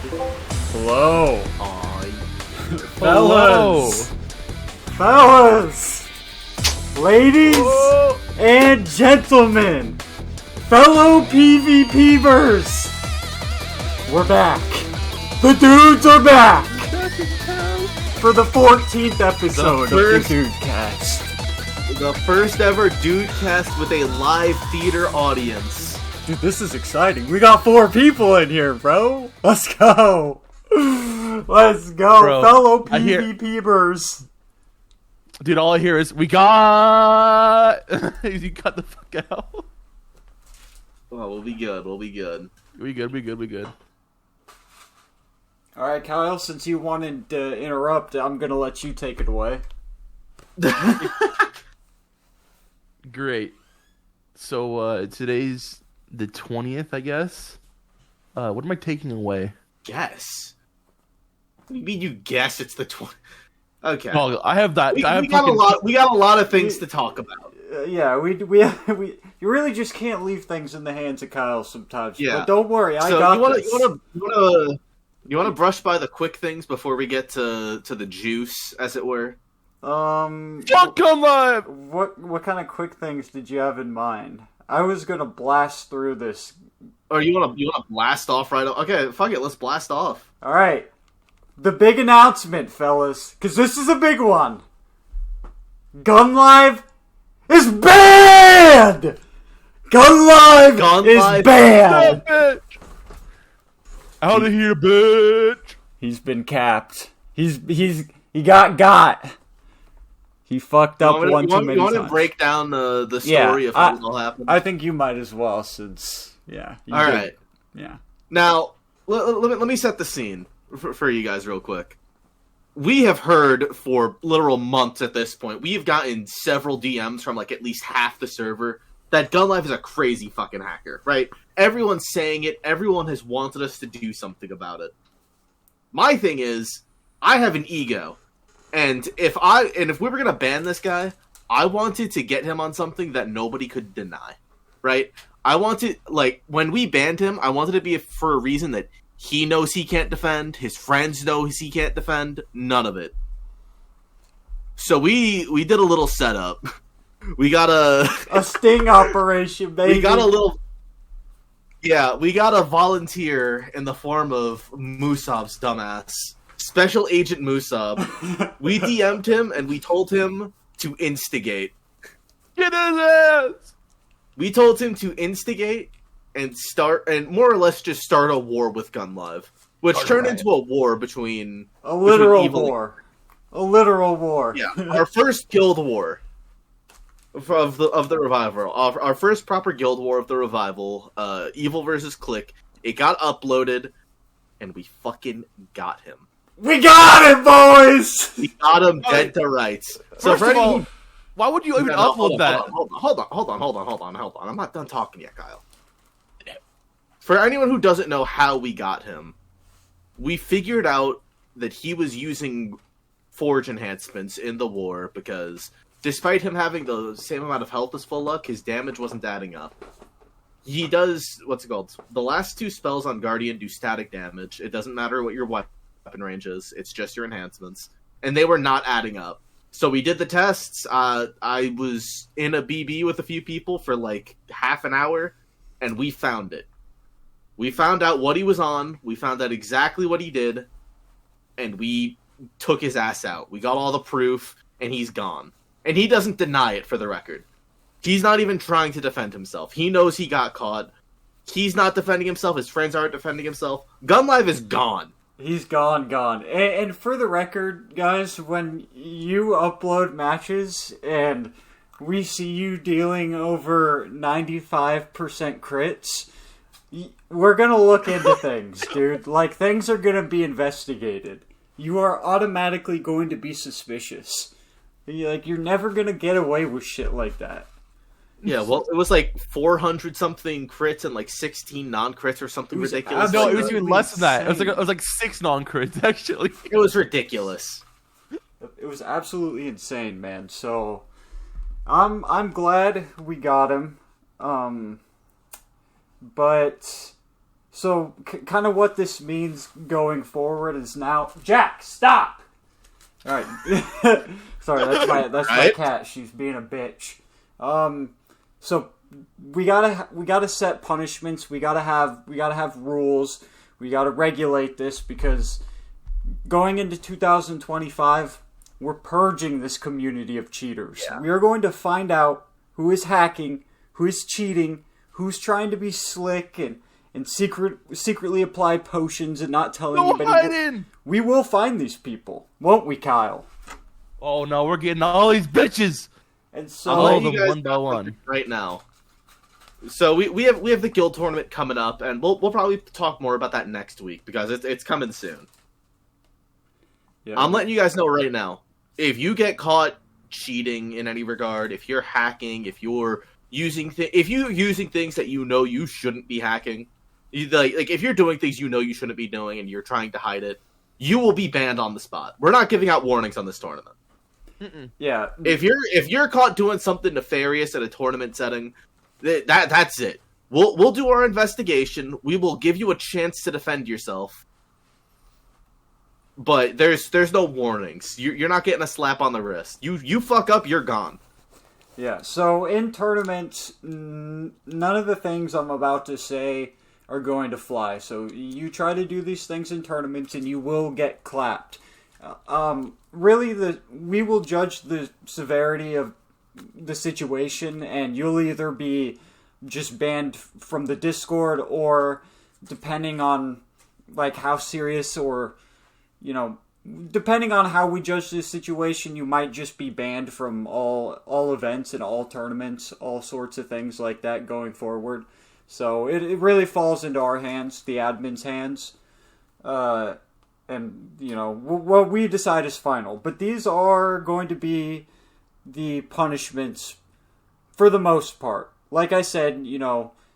Hello. Fellas, ladies and gentlemen, fellow PvPers, we're back. The dudes are back for the 14th episode of the DUDECAST. The first ever DUDECAST with a live theater audience. Dude, this is exciting. We got 4 people in here, bro. Let's go. Let's go, bro, fellow PvPers. Dude, all I hear is, we got... You cut the fuck out. Oh, we'll be good, we'll be good. We good. Alright, Kyle, since you wanted to interrupt, I'm gonna let you take it away. Great. So, today's the 20th, I guess. What am I taking away? Guess? What do you mean you guess it's the 20th? Okay. Oh, I have that. We got a lot of things to talk about. Yeah, we you really just can't leave things in the hands of Kyle sometimes. Yeah. But don't worry, I got this. You want to brush by the quick things before we get to the juice, as it were? Fuck Gunlive! What kind of quick things did you have in mind? I was gonna blast through this. Or you wanna blast off right off? Okay, fuck it, let's blast off. Alright. The big announcement, fellas, because this is a big one. Gunlive is banned! Gunlive is banned! Out of here, bitch! He's been capped. He got. He fucked up one too many times. You want to break down the story of how it all happened? I think you might as well, since Alright. Yeah. Now, let me set the scene for you guys real quick. We have heard for literal months at this point, we've gotten several DMs from like at least half the server that Gunlive is a crazy fucking hacker, right? Everyone's saying it, everyone has wanted us to do something about it. My thing is, I have an ego. And if we were gonna ban this guy, I wanted to get him on something that nobody could deny. Right? I wanted, like, when we banned him, I wanted it to be for a reason that he knows he can't defend, his friends know he can't defend, none of it. So we did a little setup. We got a sting operation, baby. We got a volunteer in the form of Musab's dumbass. Special Agent Musab. We DM'd him and we told him to instigate. Get his ass! We told him to instigate and more or less just start a war with Gunlive, which turned into a war between a literal war. Yeah, our first guild war of the revival. Our first proper guild war of the revival. Evil versus Click. It got uploaded, and we fucking got him. We got it, boys. We got him dead to rights. So first of all, why would you even upload that? Hold on. I'm not done talking yet, Kyle. For anyone who doesn't know how we got him, we figured out that he was using Forge enhancements in the war because despite him having the same amount of health as Full Luck, his damage wasn't adding up. He does, the last 2 spells on Guardian do static damage. It doesn't matter what your weapon range is, it's just your enhancements. And they were not adding up. So we did the tests. I was in a BB with a few people for like half an hour, and we found it. We found out what he was on, we found out exactly what he did, and we took his ass out. We got all the proof, and he's gone. And he doesn't deny it, for the record. He's not even trying to defend himself. He knows he got caught. He's not defending himself, his friends aren't defending himself. Gunlive is gone. He's gone. And for the record, guys, when you upload matches and we see you dealing over 95% crits, we're gonna look into things, dude. Like, things are gonna be investigated. You are automatically going to be suspicious. You're never gonna get away with shit like that. Yeah, well, it was like 400-something crits and like 16 non-crits or something ridiculous. No, it was even less than that. It was like 6 non-crits, actually. It was ridiculous. It was absolutely insane, man. So, I'm glad we got him. But So, kind of what this means going forward is now... Jack, stop! Alright. Sorry, that's my cat. She's being a bitch. So, we gotta set punishments. We gotta have rules. We gotta regulate this because going into 2025, we're purging this community of cheaters. Yeah. We are going to find out who is hacking, who is cheating, who's trying to be slick and secretly apply potions and not tell anybody. Hiding. We will find these people, won't we, Kyle? Oh no, we're getting all these bitches. And so I'll let you guys one by one right now. So we have the guild tournament coming up, and we'll probably talk more about that next week because it's coming soon. Yeah. I'm letting you guys know right now. If you get caught cheating in any regard, if you're hacking, if you're using things that you know you shouldn't be hacking, like if you're doing things you know you shouldn't be doing and you're trying to hide it, you will be banned on the spot. We're not giving out warnings on this tournament. Mm-mm. Yeah. If you're caught doing something nefarious at a tournament setting, that's it. We'll do our investigation. We will give you a chance to defend yourself. But there's no warnings. You're not getting a slap on the wrist. You fuck up, you're gone. Yeah, so in tournaments, none of the things I'm about to say are going to fly. So you try to do these things in tournaments and you will get clapped. Really, we will judge the severity of the situation, and you'll either be just banned from the Discord, or depending on like how serious, or depending on how we judge this situation, you might just be banned from all events and all tournaments, all sorts of things like that going forward. So it really falls into our hands, the admin's hands. And, what we decide is final. But these are going to be the punishments for the most part. Like I said,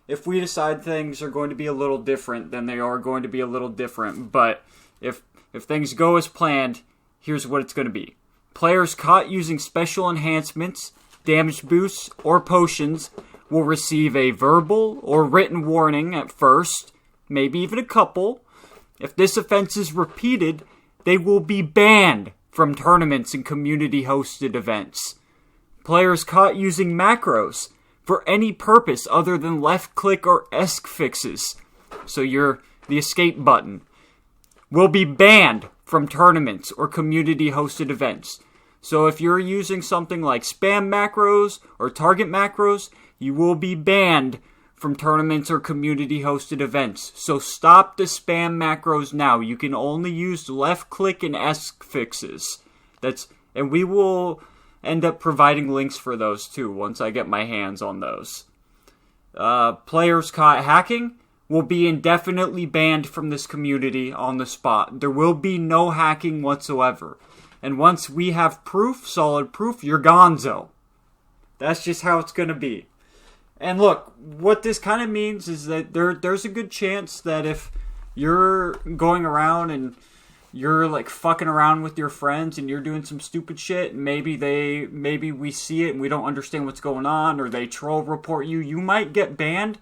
if we decide things are going to be a little different, then they are going to be a little different. But if things go as planned, here's what it's going to be. Players caught using special enhancements, damage boosts, or potions will receive a verbal or written warning at first, maybe even a couple. If this offense is repeated, they will be banned from tournaments and community-hosted events. Players caught using macros for any purpose other than left-click or ESC fixes, so the escape button, will be banned from tournaments or community-hosted events. So if you're using something like spam macros or target macros, you will be banned from tournaments or community-hosted events. So stop the spam macros now. You can only use left-click and ESC fixes. And we will end up providing links for those too once I get my hands on those. Players caught hacking will be indefinitely banned from this community on the spot. There will be no hacking whatsoever. And once we have proof, solid proof, you're gonzo. That's just how it's going to be. And look, what this kind of means is that there's a good chance that if you're going around and you're like fucking around with your friends and you're doing some stupid shit, maybe we see it and we don't understand what's going on, or they troll report you, you might get banned.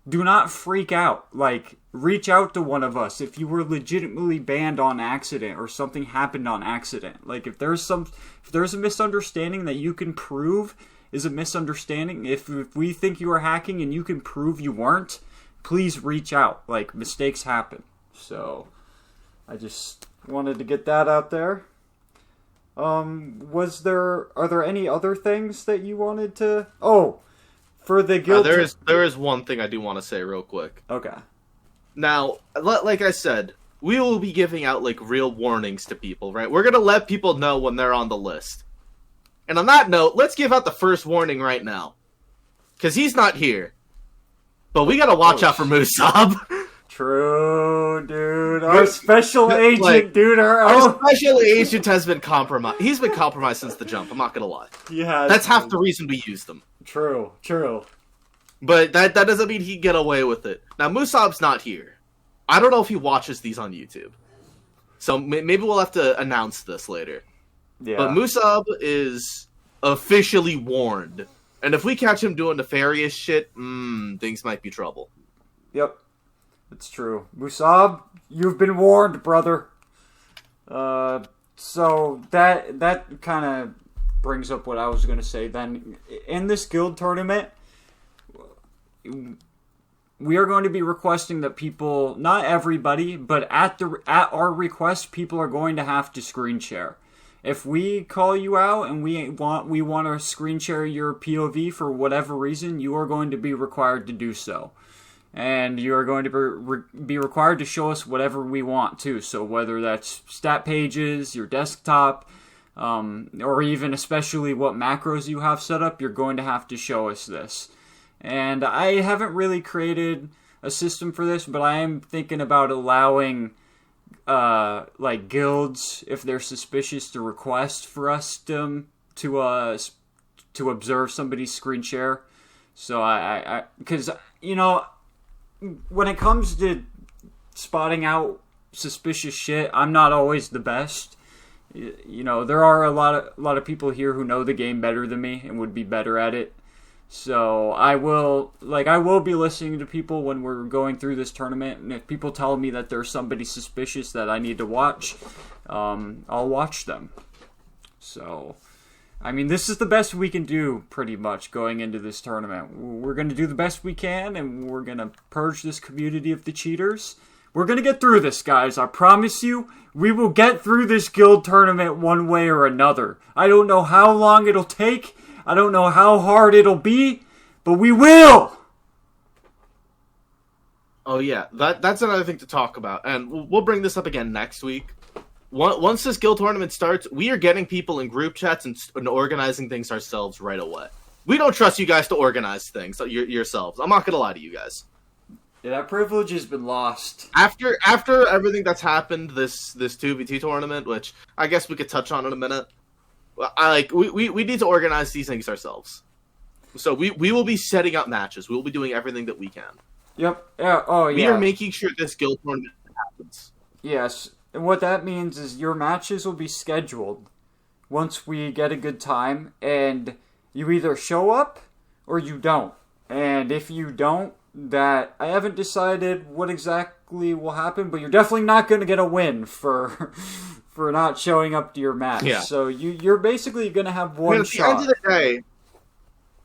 Do not freak out. Like, reach out to one of us if you were legitimately banned on accident or something happened on accident. Like, if there's a misunderstanding that you can prove is a misunderstanding, if we think you are hacking and you can prove you weren't, please reach out. Like, mistakes happen. So, I just wanted to get that out there. Are there any other things that you wanted to... Oh, for the guild... There is one thing I do want to say real quick. Okay. Now, like I said, we will be giving out, like, real warnings to people, right? We're going to let people know when they're on the list. And on that note, let's give out the first warning right now. Because he's not here. But we gotta watch out for Musab. True, dude. Our special agent, dude. Our special agent has been compromised. He's been compromised since the jump, I'm not gonna lie. Yeah, that's half the reason we used him. True. But that doesn't mean he'd get away with it. Now, Musab's not here. I don't know if he watches these on YouTube. So maybe we'll have to announce this later. Yeah. But Musab is officially warned. And if we catch him doing nefarious shit, things might be trouble. Yep. It's true. Musab, you've been warned, brother. So that kind of brings up what I was going to say. Then, in this guild tournament, we are going to be requesting that people, not everybody, but at our request, people are going to have to screen share. If we call you out and we want to screen share your POV for whatever reason, you are going to be required to do so. And you are going to be required to show us whatever we want too. So whether that's stat pages, your desktop, or even especially what macros you have set up, you're going to have to show us this. And I haven't really created a system for this, but I am thinking about allowing like guilds, if they're suspicious, to request for us to observe somebody's screen share. So I because you know, when it comes to spotting out suspicious shit, I'm not always the best. You know, there are a lot of people here who know the game better than me and would be better at it. So I will be listening to people when we're going through this tournament, and if people tell me that there's somebody suspicious that I need to watch, I'll watch them. So, I mean, this is the best we can do, pretty much, going into this tournament. We're going to do the best we can, and we're going to purge this community of the cheaters. We're going to get through this, guys. I promise you, we will get through this guild tournament one way or another. I don't know how long it'll take. I don't know how hard it'll be, but we will! Oh yeah, that's another thing to talk about, and we'll bring this up again next week. Once this guild tournament starts, we are getting people in group chats and organizing things ourselves right away. We don't trust you guys to organize things yourselves. I'm not gonna lie to you guys. Yeah, that privilege has been lost. After everything that's happened this 2v2 tournament, which I guess we could touch on in a minute, we need to organize these things ourselves. So we will be setting up matches. We will be doing everything that we can. Yep. Yeah. Oh, yeah. We are making sure this guild tournament happens. Yes. And what that means is your matches will be scheduled once we get a good time, and you either show up or you don't. And if you don't, that I haven't decided what exactly will happen, but you're definitely not going to get a win for not showing up to your match. Yeah. So you're basically going to have one shot.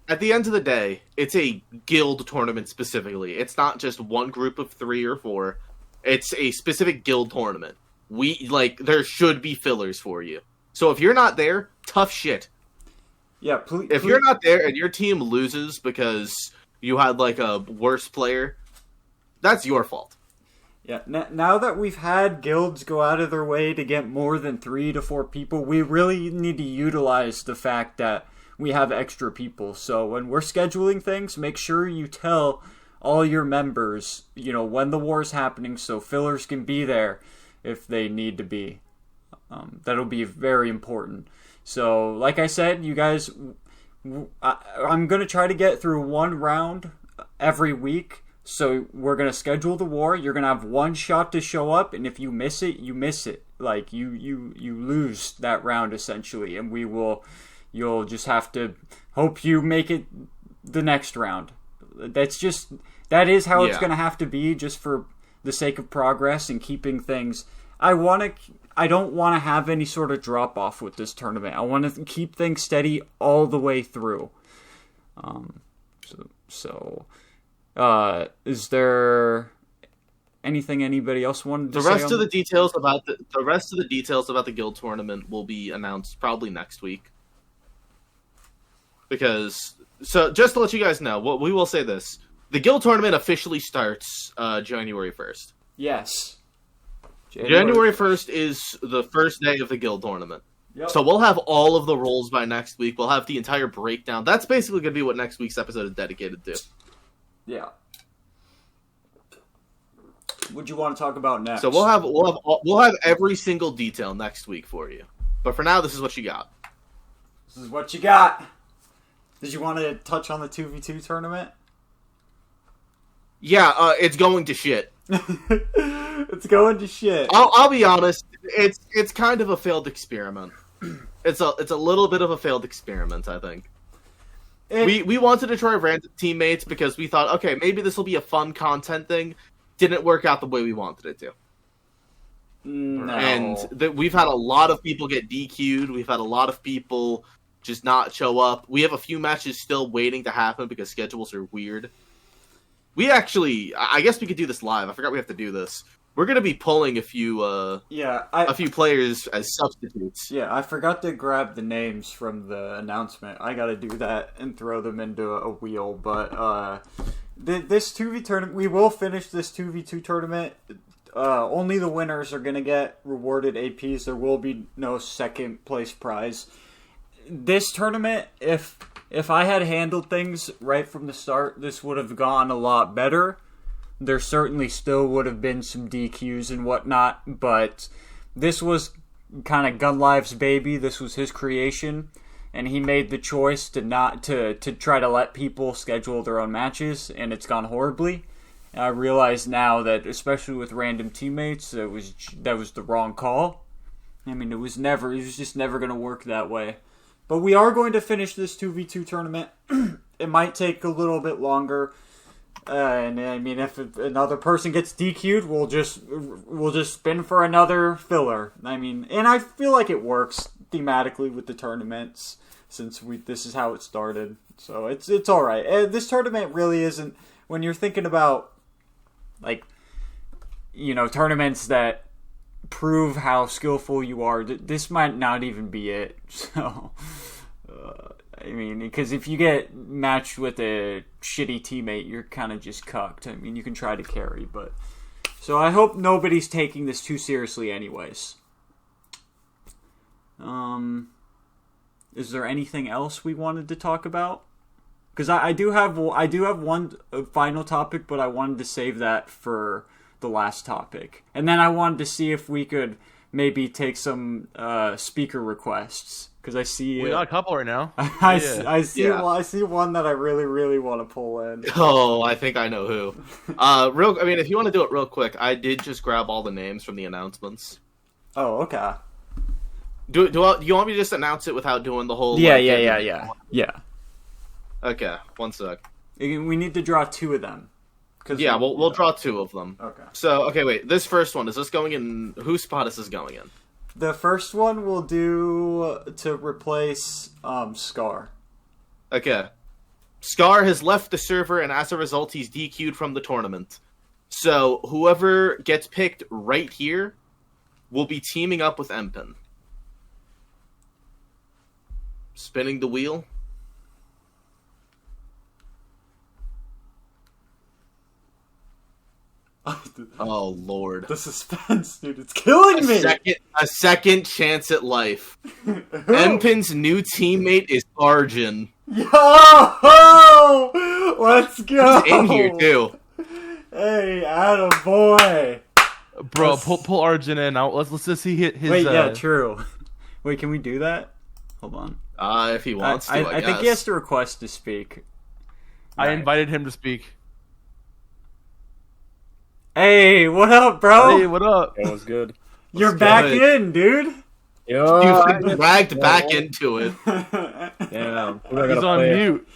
At the end of the day, it's a guild tournament specifically. It's not just one group of 3 or 4. It's a specific guild tournament. There should be fillers for you. So if you're not there, tough shit. Yeah, please. If you're not there and your team loses because you had a worse player, that's your fault. Yeah, now that we've had guilds go out of their way to get more than 3 to 4 people, we really need to utilize the fact that we have extra people. So when we're scheduling things, make sure you tell all your members, when the war's happening, so fillers can be there if they need to be. That'll be very important. So, like I said, you guys, I'm going to try to get through one round every week. So we're going to schedule the war. You're going to have one shot to show up, and if you miss it, you miss it. You lose that round, essentially, and you'll just have to hope you make it the next round. That is how it's going to have to be, just for the sake of progress and keeping things. I don't want to have any sort of drop off with this tournament. I want to keep things steady all the way through. Is there anything anybody else wanted to say? The rest of the details about the guild tournament will be announced probably next week. Just to let you guys know, we will say this: the guild tournament officially starts January 1st. Yes. January 1st is the first day of the guild tournament. Yep. So we'll have all of the roles by next week. We'll have the entire breakdown. That's basically going to be what next week's episode is dedicated to. Yeah. What do you want to talk about next? So we'll have every single detail next week for you. But for now, this is what you got. This is what you got. Did you want to touch on the 2v2 tournament? Yeah, it's going to shit. It's going to shit. I'll be honest. It's kind of a failed experiment. It's a little bit of a failed experiment, I think. We wanted to try random teammates because we thought, okay, maybe this will be a fun content thing. didn't work out the way we wanted it to. No. And we've had a lot of people get DQ'd. We've had a lot of people just not show up. We have a few matches still waiting to happen because schedules are weird. We actually, I guess we could do this live. I forgot we have to do this. We're gonna be pulling a few players as substitutes. Yeah, I forgot to grab the names from the announcement. I gotta do that and throw them into a wheel. But this 2v tournament, we will finish this 2v2 tournament. Only the winners are gonna get rewarded APs. There will be no second place prize. This tournament, if I had handled things right from the start, this would have gone a lot better. There certainly still would have been some DQs and whatnot, but this was kind of Gunlive's baby. This was his creation, and he made the choice to try to let people schedule their own matches, and it's gone horribly. And I realize now that, especially with random teammates, that was the wrong call. I mean, it was just never going to work that way. But we are going to finish this 2v2 tournament. It might take a little bit longer. And I mean, if another person gets DQ'd, we'll just spin for another filler. I mean, and I feel like it works thematically with the tournaments since this is how it started. So it's all right. This tournament really isn't, when you're thinking about, like, you know, tournaments that prove how skillful you are. This might not even be it. So. I mean, because if you get matched with a shitty teammate, you're kind of just cucked. I mean, you can try to carry, but... So I hope nobody's taking this too seriously anyways. Is there anything else we wanted to talk about? Because I do have one final topic, but I wanted to save that for the last topic. And then I wanted to see if we could maybe take some speaker requests. Because I see we got a couple right now. I see one that I really, really want to pull in. Oh, I think I know who. If you want to do it real quick, I did just grab all the names from the announcements. Oh, okay. Do you want me to just announce it without doing the whole? Yeah. Okay, one sec. We need to draw two of them. Yeah, we'll draw two of them. Okay. So, wait. This first one, is this going in? Whose spot is this going in? The first one we'll do to replace Scar. Okay. Scar has left the server, and as a result, he's DQ'd from the tournament. So, whoever gets picked right here will be teaming up with Empin. Spinning the wheel. Oh, Lord. The suspense, dude. It's killing me. A second chance at life. Empin's new teammate is Arjun. Yo! Let's go! He's in here, too. Hey, attaboy. Bro, pull Arjun in. Now, let's just see his... Wait, yeah, true. Wait, can we do that? Hold on. If he wants to, I think he has to request to speak. I invited him to speak. Hey, what up, bro? Hey, what up? It was good. You're back in, dude. Yo, you've been dragged back into it. Damn. He's on mute.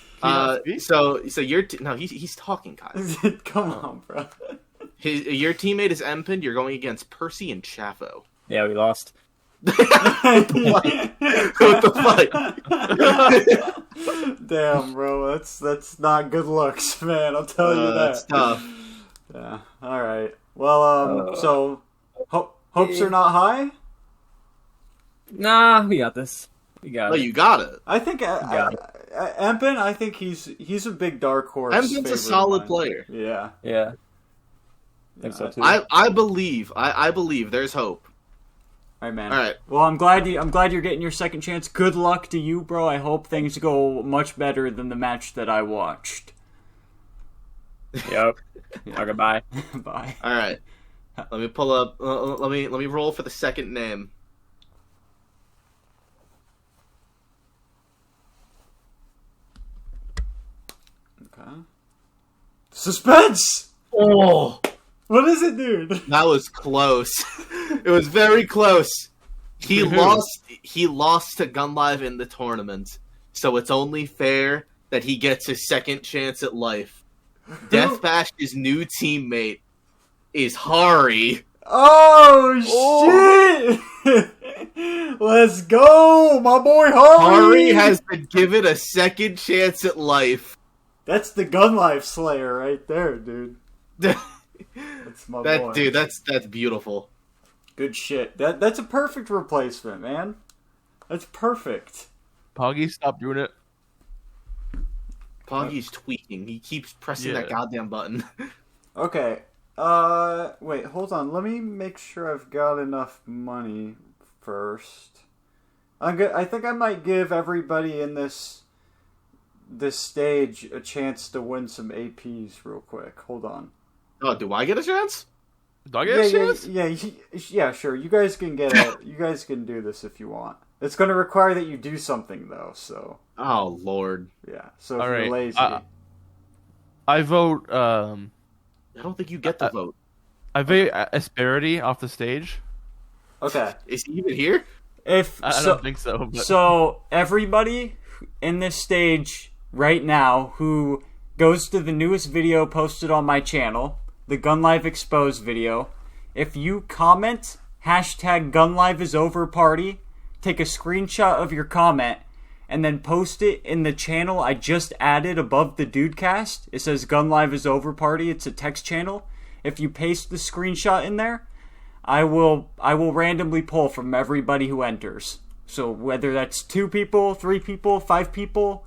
So you're he's talking, Kyle. Come on, bro. Your teammate is Empin. You're going against Percy and Chaffo. Yeah, we lost. What the fuck? Damn, bro. That's not good looks, man. I'll tell you that. That's tough. Yeah. All right. Well, so hopes are not high. Nah, we got this. We got it. You got it. I think Empin. I think he's a big dark horse. Empin's a solid player. Yeah. Yeah. I think so too. I believe. I believe. There's hope. All right, man. All right. Well, I'm glad you're getting your second chance. Good luck to you, bro. I hope things go much better than the match that I watched. Yep. Okay, bye. Bye. All right. Let me pull up. Let me roll for the second name. Okay. Suspense. Oh, what is it, dude? that was close. It was very close. He lost. He lost to Gunlive in the tournament, so it's only fair that he gets his second chance at life. Deathbash's new teammate is Hari. Oh, shit! Let's go, my boy Hari! Hari has been given a second chance at life. That's the Gunlive Slayer right there, dude. That's my boy. Dude, that's beautiful. Good shit. That's a perfect replacement, man. That's perfect. Poggy, stop doing it. Poggy's tweaking. He keeps pressing that goddamn button. Okay. Wait, hold on. Let me make sure I've got enough money first. I think I might give everybody in this stage a chance to win some APs real quick. Hold on. Oh, do I get a chance? Do I get a chance? Yeah, sure. You guys can get it. You guys can do this if you want. It's going to require that you do something though. So. Oh Lord. Yeah. So if you're lazy. I vote. I don't think you get the vote. I vote Asperity off the stage. Okay. Is he even here? I don't think so. But... So everybody in this stage right now who goes to the newest video posted on my channel, the Gunlive Exposed video, if you comment #GunliveIsOverParty, take a screenshot of your comment, and then post it in the channel I just added above the DUDECAST. It says Gunlive is Over Party. It's a text channel. If you paste the screenshot in there, I will randomly pull from everybody who enters. So whether that's 2 people, 3 people, 5 people,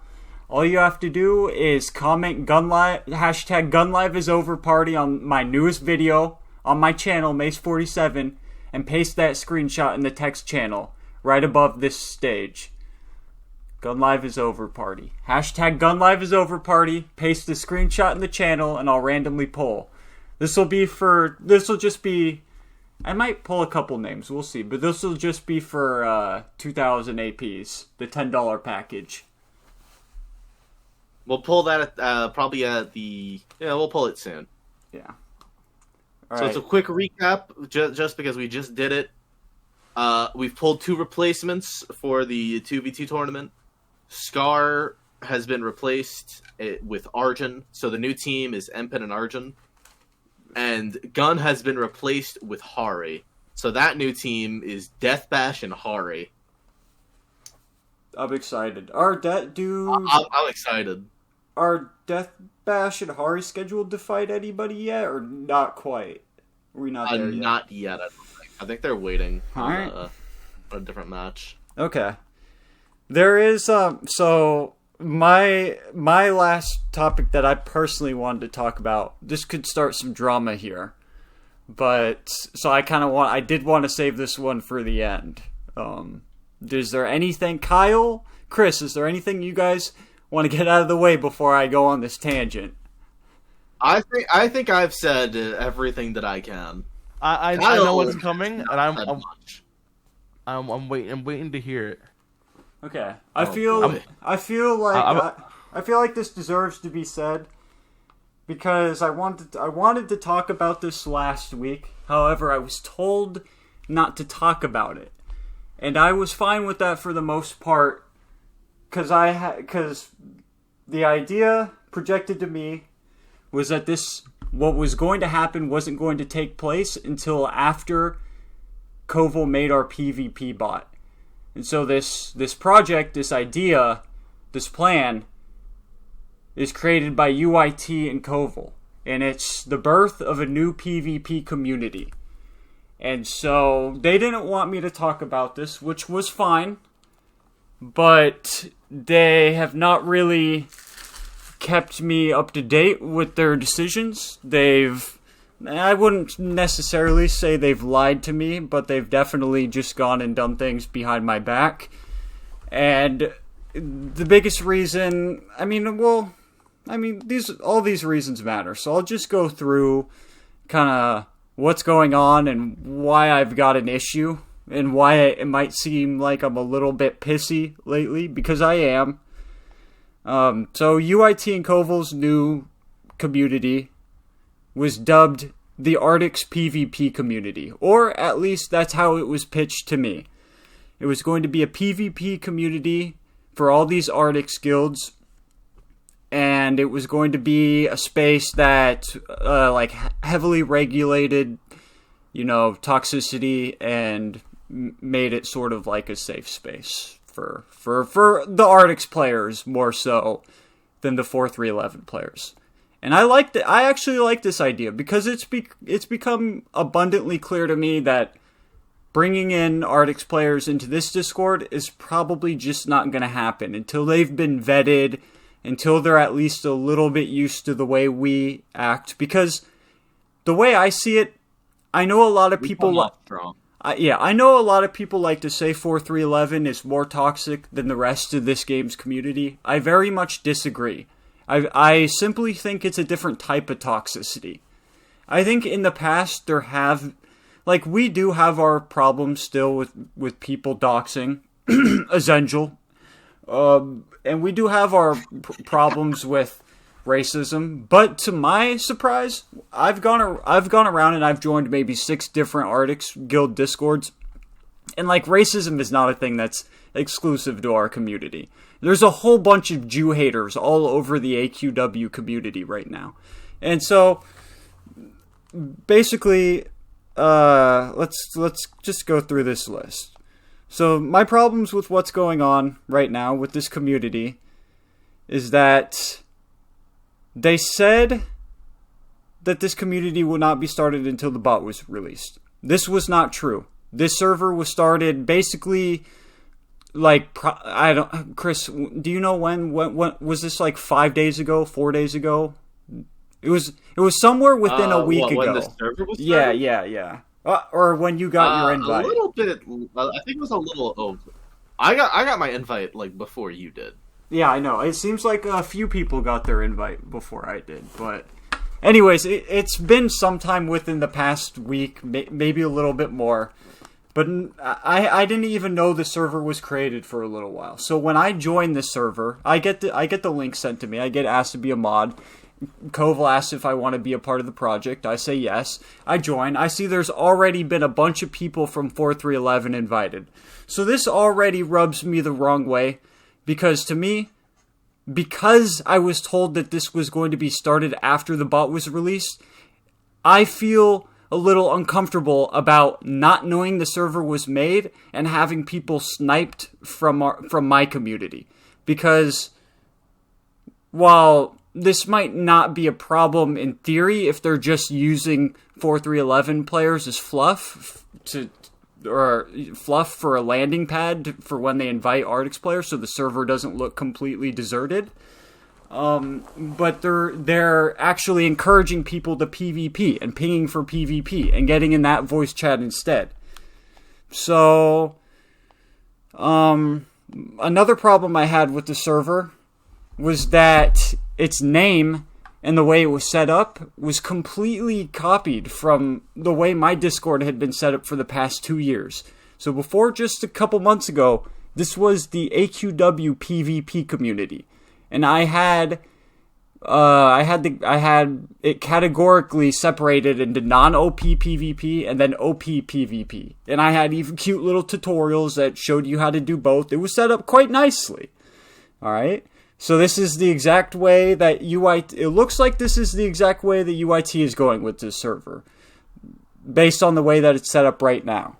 all you have to do is comment Gunlive, #Gunlive is Over Party on my newest video on my channel, Mace47, and paste that screenshot in the text channel right above this stage. Gunlive is Over Party. #Gunlive is Over Party. Paste the screenshot in the channel, and I'll randomly pull. This will just be. I might pull a couple names. We'll see, but this will just be for 2,000 APs, the $10 package. We'll pull that at, probably at the. Yeah, we'll pull it soon. Yeah. So it's a quick recap, just because we just did it. We've pulled 2 replacements for the 2v2 tournament. Scar has been replaced with Arjun, so the new team is Empen and Arjun. And Gun has been replaced with Hari, so that new team is Death Bash and Hari. I'm excited. I'm excited. Are Death Bash and Hari scheduled to fight anybody yet, or not quite? Are we not there yet? Not yet, I don't think. I think they're waiting Alright. on a different match. Okay. There is so my last topic that I personally wanted to talk about. This could start some drama here, but so I did want to save this one for the end. Is there anything, Kyle, Chris? Is there anything you guys want to get out of the way before I go on this tangent? I think I've said everything that I can. I know what's coming, and I'm waiting to hear it. Okay, I feel like this deserves to be said because I wanted to talk about this last week. However, I was told not to talk about it, and I was fine with that for the most part because the idea projected to me was that what was going to happen wasn't going to take place until after Koval made our PvP bot. And so this project, this idea, this plan is created by UIT and Koval. And it's the birth of a new PvP community. And so they didn't want me to talk about this, which was fine. But they have not really kept me up to date with their decisions. I wouldn't necessarily say they've lied to me, but they've definitely just gone and done things behind my back. And the biggest reason, all these reasons matter. So I'll just go through kind of what's going on and why I've got an issue and why it might seem like I'm a little bit pissy lately, because I am. So UIT and Koval's new community was dubbed the Arctic's PvP community, or at least that's how it was pitched to me. It was going to be a PvP community for all these Arctic guilds, and it was going to be a space that like heavily regulated, toxicity, and made it sort of like a safe space for the Arctics players more so than the 4.3.11 players. And I actually like this idea because it's become abundantly clear to me that bringing in Arctics players into this Discord is probably just not going to happen until they've been vetted, until they're at least a little bit used to the way we act. Because the way I see it, I know a lot of people I know a lot of people like to say 4.3.11 is more toxic than the rest of this game's community. I very much disagree. I simply think it's a different type of toxicity. I think in the past we do have our problems still with people doxing, Azengel, and we do have our problems with racism. But to my surprise, I've gone around and I've joined maybe 6 different Arctics guild discords, and racism is not a thing that's exclusive to our community. There's a whole bunch of Jew haters all over the AQW community right now. And so, basically, let's just go through this list. So, my problems with what's going on right now with this community is that they said that this community will not be started until the bot was released. This was not true. This server was started basically... Chris, do you know when was this 5 days ago, 4 days ago? It was somewhere within a week ago. When the server was started? Yeah. Or when you got your invite. A little bit, I think it was a little over. I got my invite before you did. Yeah, I know. It seems like a few people got their invite before I did, but anyways, it's been sometime within the past week, maybe a little bit more. But I didn't even know the server was created for a little while. So when I join the server, I get the link sent to me. I get asked to be a mod. Koval asks if I want to be a part of the project. I say yes. I join. I see there's already been a bunch of people from 4.3.11 invited. So this already rubs me the wrong way. Because to me, because I was told that this was going to be started after the bot was released, I feel a little uncomfortable about not knowing the server was made and having people sniped from my community. Because while this might not be a problem in theory if they're just using 4.3.11 players as fluff for a landing pad for when they invite Arctics players so the server doesn't look completely deserted. But they're actually encouraging people to PvP and pinging for PvP and getting in that voice chat instead. So, another problem I had with the server was that its name and the way it was set up was completely copied from the way my Discord had been set up for the past 2 years. So before just a couple months ago, this was the AQWPVP community. And I had it categorically separated into non-OP PvP and then OP PvP. And I had even cute little tutorials that showed you how to do both. It was set up quite nicely. Alright? So this is the exact way that it looks like this is the exact way that UIT is going with this server. Based on the way that it's set up right now.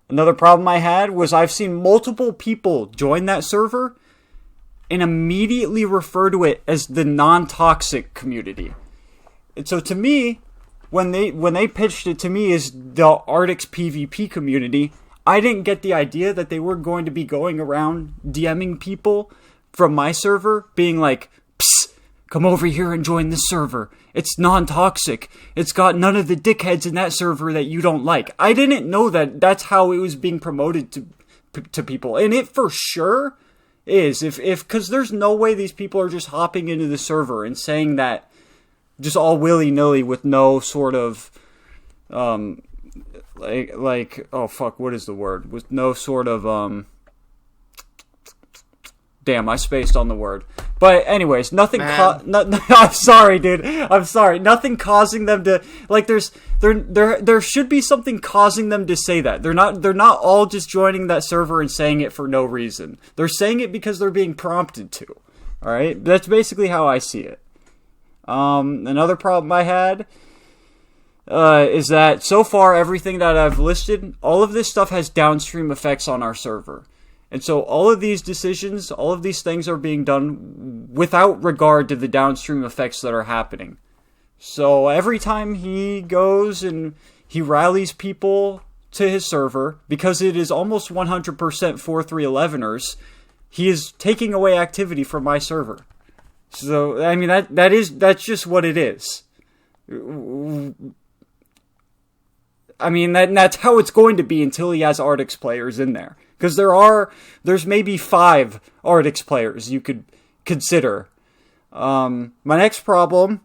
Another problem I had was I've seen multiple people join that server and immediately refer to it as the non-toxic community. And so to me, when they pitched it to me as the Arctics PvP community, I didn't get the idea that they were going to be going around DMing people from my server, being like, "Psst, come over here and join this server. It's non-toxic. It's got none of the dickheads in that server that you don't like." I didn't know that that's how it was being promoted to people. And it for sure is. Because there's no way these people are just hopping into the server and saying that just all willy-nilly with no sort of, oh fuck, what is the word? With no sort of, damn, I spaced on the word. But anyways, nothing. I'm sorry, dude. I'm sorry. Nothing causing them to like. There should be something causing them to say that. They're not all just joining that server and saying it for no reason. They're saying it because they're being prompted to. All right, that's basically how I see it. Another problem I had is that so far everything that I've listed, all of this stuff has downstream effects on our server. And so all of these decisions, all of these things are being done without regard to the downstream effects that are happening. So every time he goes and he rallies people to his server, because it is almost 100% 4.3.11ers, he is taking away activity from my server. So, I mean, that's just what it is. I mean, that's how it's going to be until he has Arctics players in there. Because there's maybe 5 Arctics players you could consider. My next problem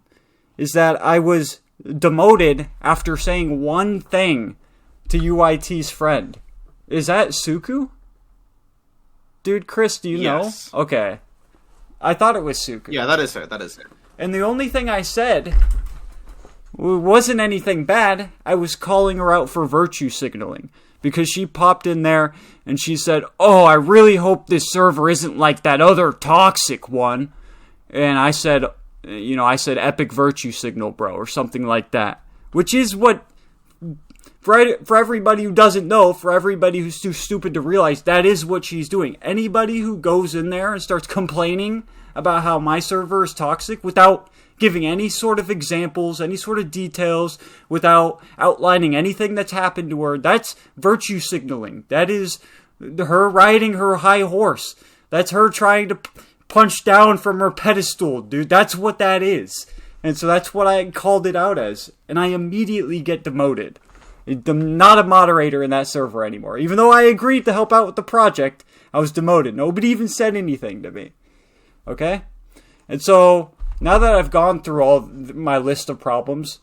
is that I was demoted after saying one thing to UIT's friend. Is that Suku? Dude, Chris, do you know? Okay. I thought it was Suku. Yeah, that is her. And the only thing I said wasn't anything bad. I was calling her out for virtue signaling. Because she popped in there and she said, "Oh, I really hope this server isn't like that other toxic one." And I said, epic virtue signal, bro, or something like that. Which is what, for everybody who doesn't know, for everybody who's too stupid to realize, that is what she's doing. Anybody who goes in there and starts complaining about how my server is toxic without giving any sort of examples, any sort of details, without outlining anything that's happened to her, that's virtue signaling. That is her riding her high horse. That's her trying to punch down from her pedestal, dude. That's what that is. And so that's what I called it out as. And I immediately get demoted. I'm not a moderator in that server anymore. Even though I agreed to help out with the project, I was demoted. Nobody even said anything to me. Okay? And so, now that I've gone through all my list of problems,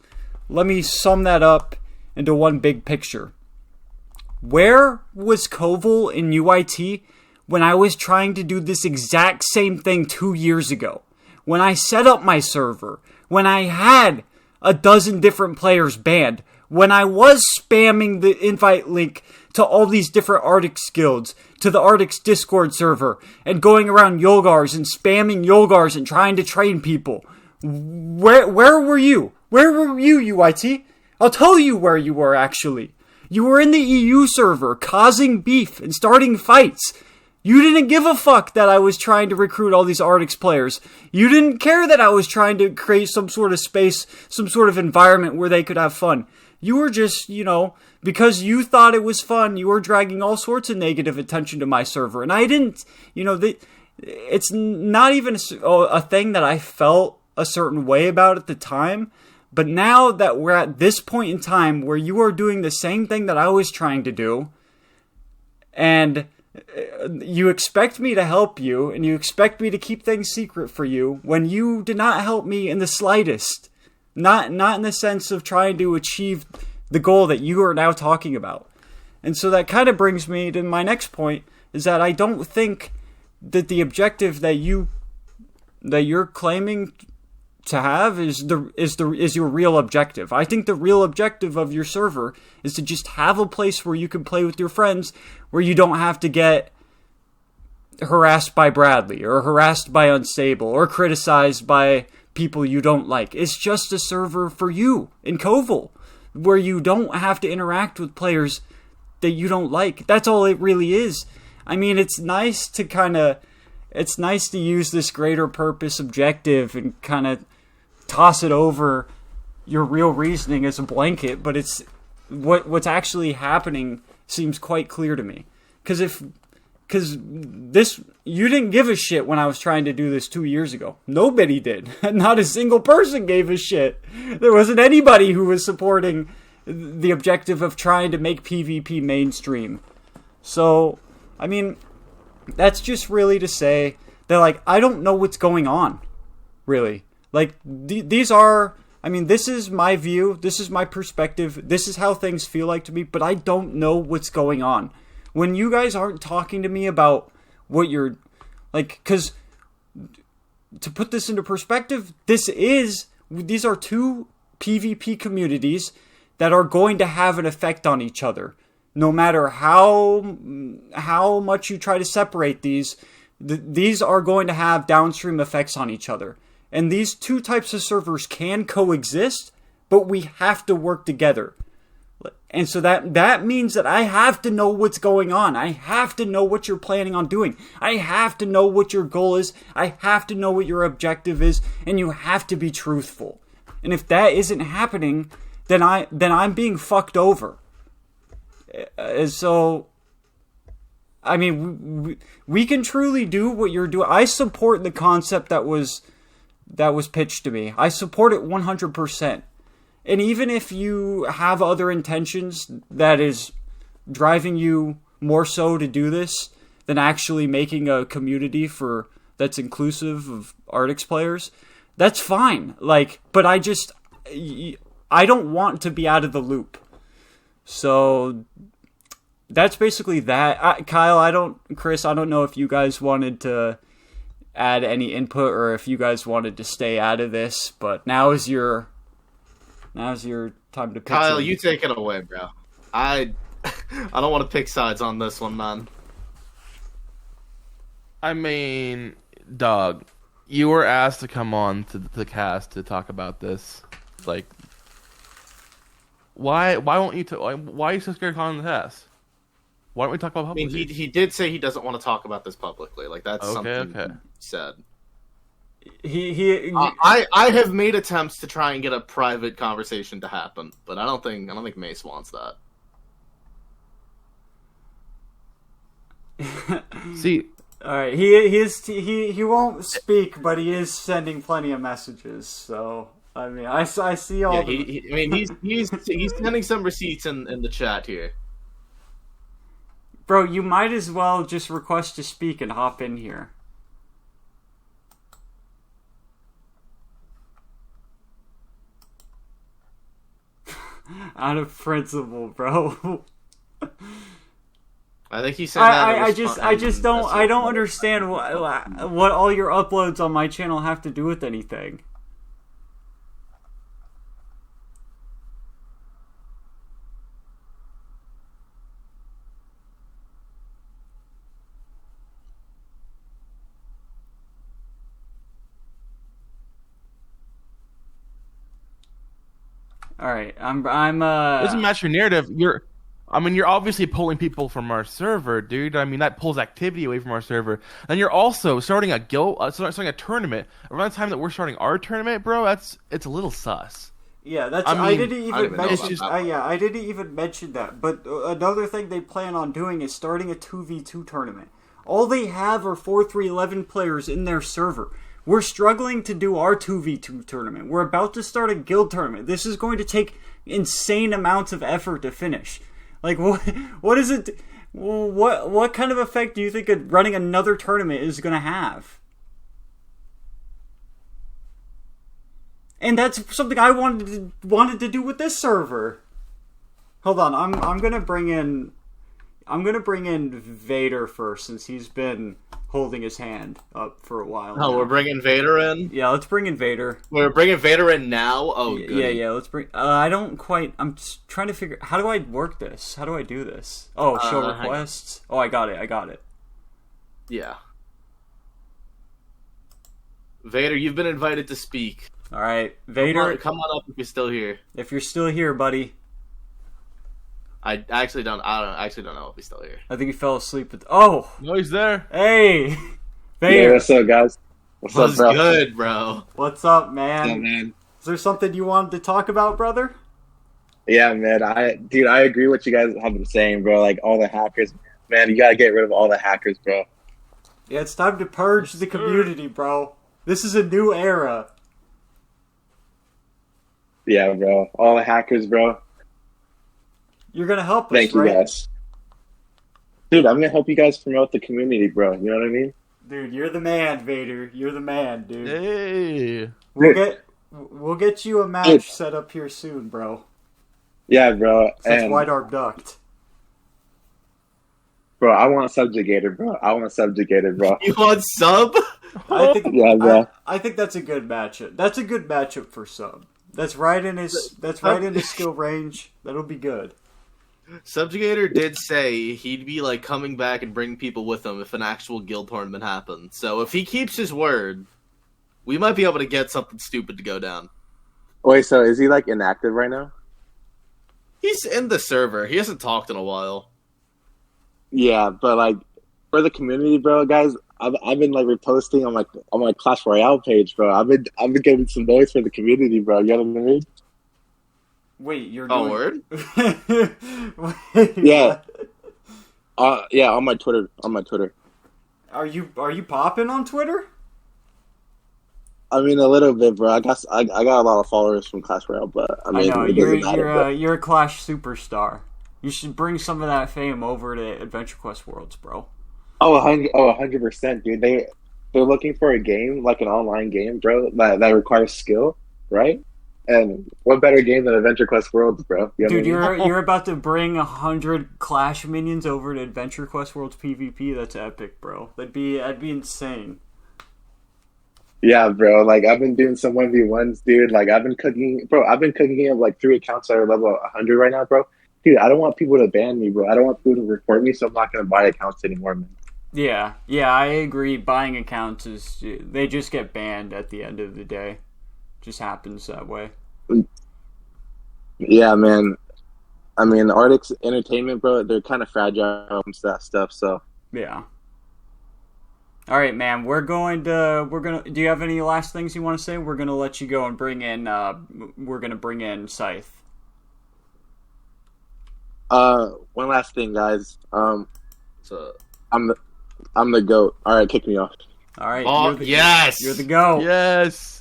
let me sum that up into one big picture. Where was Koval in UIT when I was trying to do this exact same thing 2 years ago? When I set up my server, when I had a dozen different players banned, when I was spamming the invite link to all these different Arctics guilds, to the Arctics Discord server, and going around yulgars and spamming yulgars and trying to train people. Where were you? Where were you, UIT? I'll tell you where you were, actually. You were in the EU server, causing beef and starting fights. You didn't give a fuck that I was trying to recruit all these Arctics players. You didn't care that I was trying to create some sort of space, some sort of environment where they could have fun. You were just, because you thought it was fun, you were dragging all sorts of negative attention to my server. And I didn't, it's not even a thing that I felt a certain way about at the time. But now that we're at this point in time where you are doing the same thing that I was trying to do, and you expect me to help you, and you expect me to keep things secret for you, when you did not help me in the slightest. Not in the sense of trying to achieve the goal that you are now talking about. And so that kind of brings me to my next point, is that I don't think that the objective that you're claiming to have is your real objective. I think the real objective of your server is to just have a place where you can play with your friends, where you don't have to get harassed by Bradley, or harassed by Unstable, or criticized by people you don't like. It's just a server for you in Koval, where you don't have to interact with players that you don't like. That's all it really is. I mean, it's nice to use this greater purpose objective and kind of toss it over your real reasoning as a blanket, but it's what's actually happening seems quite clear to me. Because you didn't give a shit when I was trying to do this 2 years ago. Nobody did. Not a single person gave a shit. There wasn't anybody who was supporting the objective of trying to make PvP mainstream. So, I mean, that's just really to say that, I don't know what's going on, really. This is my view, this is my perspective, this is how things feel like to me, but I don't know what's going on. When you guys aren't talking to me about what you're, because to put this into perspective, these are two PvP communities that are going to have an effect on each other. No matter how much you try to separate these are going to have downstream effects on each other. And these two types of servers can coexist, but we have to work together. And so that means that I have to know what's going on. I have to know what you're planning on doing. I have to know what your goal is. I have to know what your objective is. And you have to be truthful. And if that isn't happening, then I'm being fucked over. So, I mean, we can truly do what you're doing. I support the concept that was pitched to me. I support it 100%. And even if you have other intentions that is driving you more so to do this than actually making a community that's inclusive of Arctics players, that's fine. But I don't want to be out of the loop. So that's basically that. Kyle, Chris, I don't know if you guys wanted to add any input or if you guys wanted to stay out of this, but now's your time to pitch. Kyle, you take it away, bro. I don't want to pick sides on this one, man. I mean, dog, you were asked to come on to the cast to talk about this. Like, why won't you? Why are you so scared of calling the cast? Why don't we talk about I publicly? mean, he did say he doesn't want to talk about this publicly. Like, that's something he said. I have made attempts to try and get a private conversation to happen, but I don't think Mace wants that. See, all right, he won't speak, but he is sending plenty of messages. So I mean, I see all. Yeah, he's sending some receipts in the chat here. Bro, you might as well just request to speak and hop in here. Out of principle, bro. I think he said that. I just don't understand what all your uploads on my channel have to do with anything. All right, I'm. It doesn't match your narrative. You're obviously pulling people from our server, dude. I mean, that pulls activity away from our server. And you're also starting a starting a tournament around the time that we're starting our tournament, bro. it's a little sus. Yeah, I didn't even mention that. But another thing they plan on doing is starting a 2v2 tournament. All they have are 4-3-11 players in their server. We're struggling to do our 2v2 tournament. We're about to start a guild tournament. This is going to take insane amounts of effort to finish. Like, what is it? What kind of effect do you think running another tournament is going to have? And that's something I wanted to do with this server. Hold on, I'm gonna bring in Vader first, since he's been holding his hand up for a while. Oh, now. We're bringing Vader in? Yeah, let's bring in Vader. We're bringing Vader in now? Oh, good. Yeah, let's bring... I'm just trying to figure... How do I work this? How do I do this? Oh, show requests? Oh, I got it. Yeah. Vader, you've been invited to speak. Alright, Vader... Come on up if you're still here. If you're still here, buddy. I actually don't know if he's still here. I think he fell asleep. Oh! No, he's there. Hey! Vader! Yeah, what's up, guys? What's up, bro? Good, bro. What's up, man? What's up, man? Is there something you wanted to talk about, brother? Yeah, man. I agree with what you guys have been saying, bro. Like, all the hackers. Man, you gotta get rid of all the hackers, bro. Yeah, it's time to purge the community, bro. This is a new era. Yeah, bro. All the hackers, bro. You're gonna help us, Thank you, right? guys. Dude, I'm gonna help you guys promote the community, bro. You know what I mean? Dude, you're the man, Vader. You're the man, dude. Hey. We'll get you a match set up here soon, bro. Yeah, bro. Since White Arm ducked. Bro, I want a subjugator, bro. You want sub? I think Yeah, bro. I think that's a good matchup. That's a good matchup for Sub. That's right in his skill range. That'll be good. Subjugator did say he'd be like coming back and bring people with him if an actual guild tournament happened. So if he keeps his word, we might be able to get something stupid to go down. Wait, so is he like inactive right now? He's in the server. He hasn't talked in a while. Yeah, but like for the community, bro, guys, I've been like reposting on my Clash Royale page, bro. I've been getting some noise for the community, bro. You know what I mean? Wait, you're Oh, doing... word? Wait, Yeah. Yeah, on my Twitter. Are you popping on Twitter? I mean, a little bit, bro. I got a lot of followers from Clash Royale, but I mean, I know it doesn't matter. you're a Clash superstar. You should bring some of that fame over to Adventure Quest Worlds, bro. 100%, dude. They're looking for a game, like an online game, bro, that requires skill, right? And what better game than Adventure Quest Worlds, bro? You know Dude, what I mean? you're about to bring 100 Clash minions over to Adventure Quest Worlds PvP. That's epic, bro. That'd be insane. Yeah, bro. Like I've been doing some 1v1s, dude. Like I've been cooking up like 3 accounts that are level 100 right now, bro. Dude, I don't want people to ban me, bro. I don't want people to report me, so I'm not gonna buy accounts anymore, man. Yeah, I agree. Buying accounts they just get banned at the end of the day. Just happens that way. Yeah, man. I mean, Arctic's Entertainment, bro, they're kind of fragile when it comes to that stuff, so. Yeah. All right, man. We're gonna. Do you have any last things you want to say? We're gonna let you go and bring in. We're gonna bring in Scythe. One last thing, guys. So, I'm the GOAT. All right, kick me off. All right. yes! You're the go. Yes.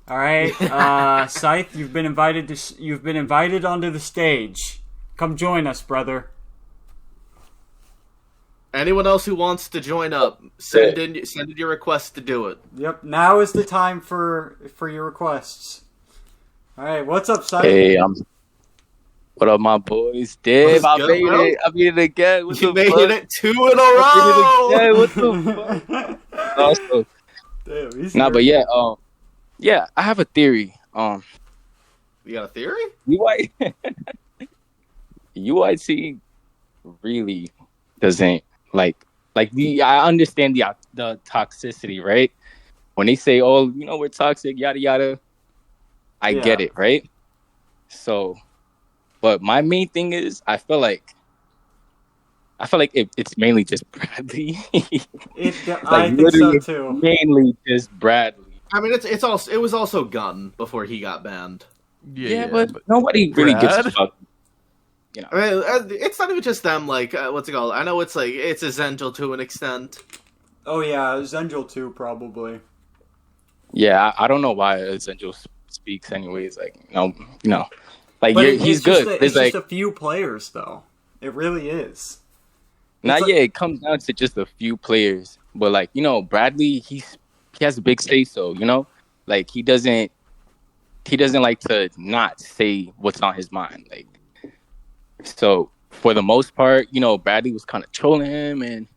All right, Scythe. You've been invited onto the stage. Come join us, brother. Anyone else who wants to join up, send in your request to do it. Yep. Now is the time for your requests. All right. What's up, Scythe? Hey, what up, my boys? Dave, I Let's go, made bro. it. I made it again. What You the made fuck? it 2 in a row! I made it again. What the fuck? Also, Damn, he's nah, here. but yeah, I have a theory. You got a theory? UIT really doesn't like I understand the toxicity, right? When they say, "Oh, we're toxic," yada yada, I get it, right? So, but my main thing is, I feel like it's mainly just Bradley. I think so too. Mainly just Bradley. I mean, it was also Gun before he got banned. Yeah, but nobody really gives a fuck. I mean, it's not even just them. Like, what's it called? I know it's a Zengel to an extent. Oh yeah, Zengel too, probably. Yeah, I don't know why Zengel speaks anyways. Like, like But he's good. It's just a few players, though. It really is. It comes down to just a few players. But like, Bradley, he has a big say so. Like he doesn't like to not say what's on his mind. Like, so for the most part, Bradley was kind of trolling him, and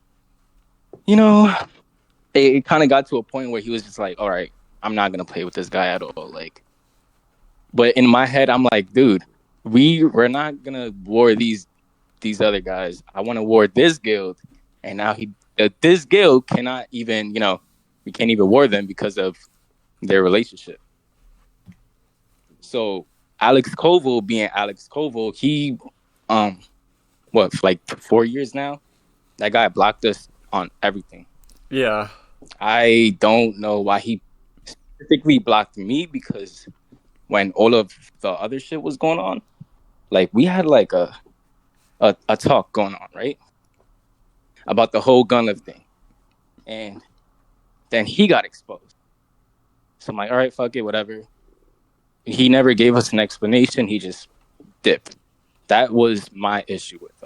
it kind of got to a point where he was just like, all right, I'm not gonna play with this guy at all. Like, but in my head, I'm like, dude, we're not gonna war these other guys. I want to war this guild, and now this guild cannot even, we can't even war them because of their relationship. So Alex Koval being Alex Koval, he for like 4 years now, that guy blocked us on everything. Yeah. I don't know why he specifically blocked me, because when all of the other shit was going on, like we had like a talk going on, right? About the whole Gunlive thing. And then he got exposed. So I'm like, all right, fuck it, whatever. He never gave us an explanation. He just dipped. That was my issue with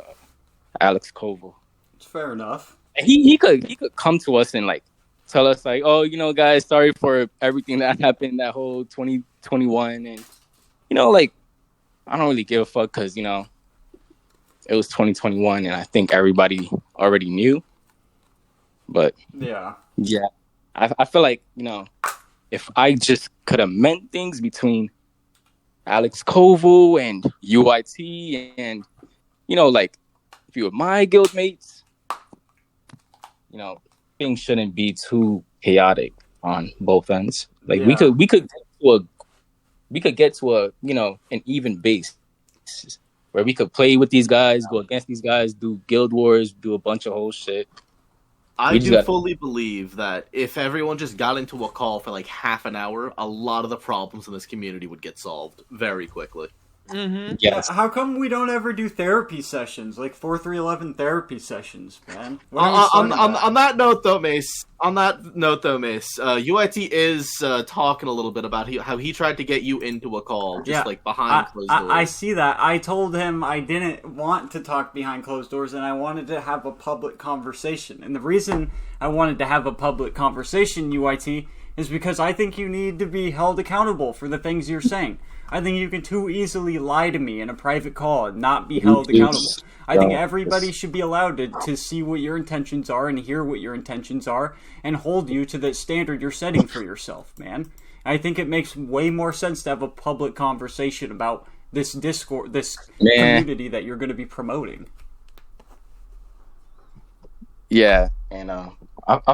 Alex Koval. It's fair enough. And he could come to us and like tell us like, oh, guys, sorry for everything that happened that whole 2021, and like I don't really give a fuck because it was 2021 and I think everybody already knew. But yeah, I feel like, if I just could amend things between Alex Koval and UIT and, like a few of my guild mates, things shouldn't be too chaotic on both ends. Like we could get to a an even base where we could play with these guys, go against these guys, do guild wars, do a bunch of whole shit. I do fully believe that if everyone just got into a call for like half an hour, a lot of the problems in this community would get solved very quickly. Mm-hmm. Yes. How come we don't ever do therapy sessions, like 4-3-11 therapy sessions, man? On that note, though, Mace. UIT is talking a little bit about how he tried to get you into a call, just like behind closed doors. I see that. I told him I didn't want to talk behind closed doors, and I wanted to have a public conversation. And the reason I wanted to have a public conversation, UIT, is because I think you need to be held accountable for the things you're saying. I think you can too easily lie to me in a private call and not be held accountable. I think everybody should be allowed to see what your intentions are and hear what your intentions are and hold you to the standard you're setting for yourself, man. I think it makes way more sense to have a public conversation about this Discord, this community that you're going to be promoting. Yeah, and I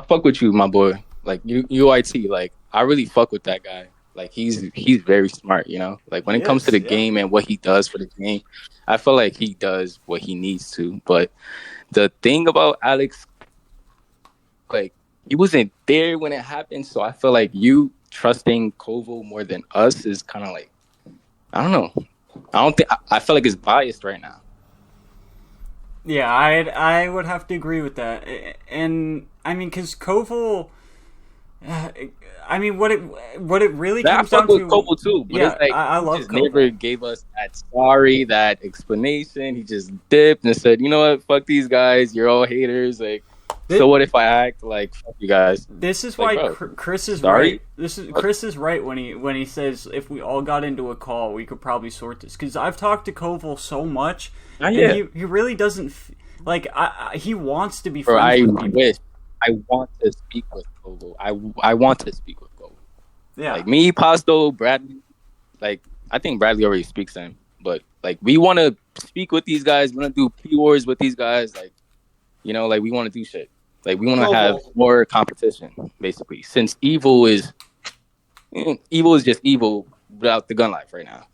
fuck with you, my boy. Like UIT, like I really fuck with that guy. Like he's very smart, Like when it comes to the game and what he does for the game, I feel like he does what he needs to. But the thing about Alex, like he wasn't there when it happened, so I feel like you trusting Koval more than us is kind of like, I don't know. I feel like it's biased right now. Yeah, I would have to agree with that, and I mean, because Koval. I mean, what it really comes down to. I fuck with Koval too, but it's like I love he just Koval. never gave us that explanation. He just dipped and said, "You know what? Fuck these guys. You're all haters." Like, so what if I act like fuck you guys? This is why Chris is right. Chris is right when he says if we all got into a call, we could probably sort this. Because I've talked to Koval so much, and he really doesn't he wants to be friends with people. I want to speak with Koval. I want to speak with Koval. Yeah. Like me, Pasto, Bradley. Like I think Bradley already speaks to him. But like we want to speak with these guys. We want to do P-Wars with these guys. Like, like we want to do shit. Like we want to have more competition, basically. Since evil is just evil without the Gunlive right now.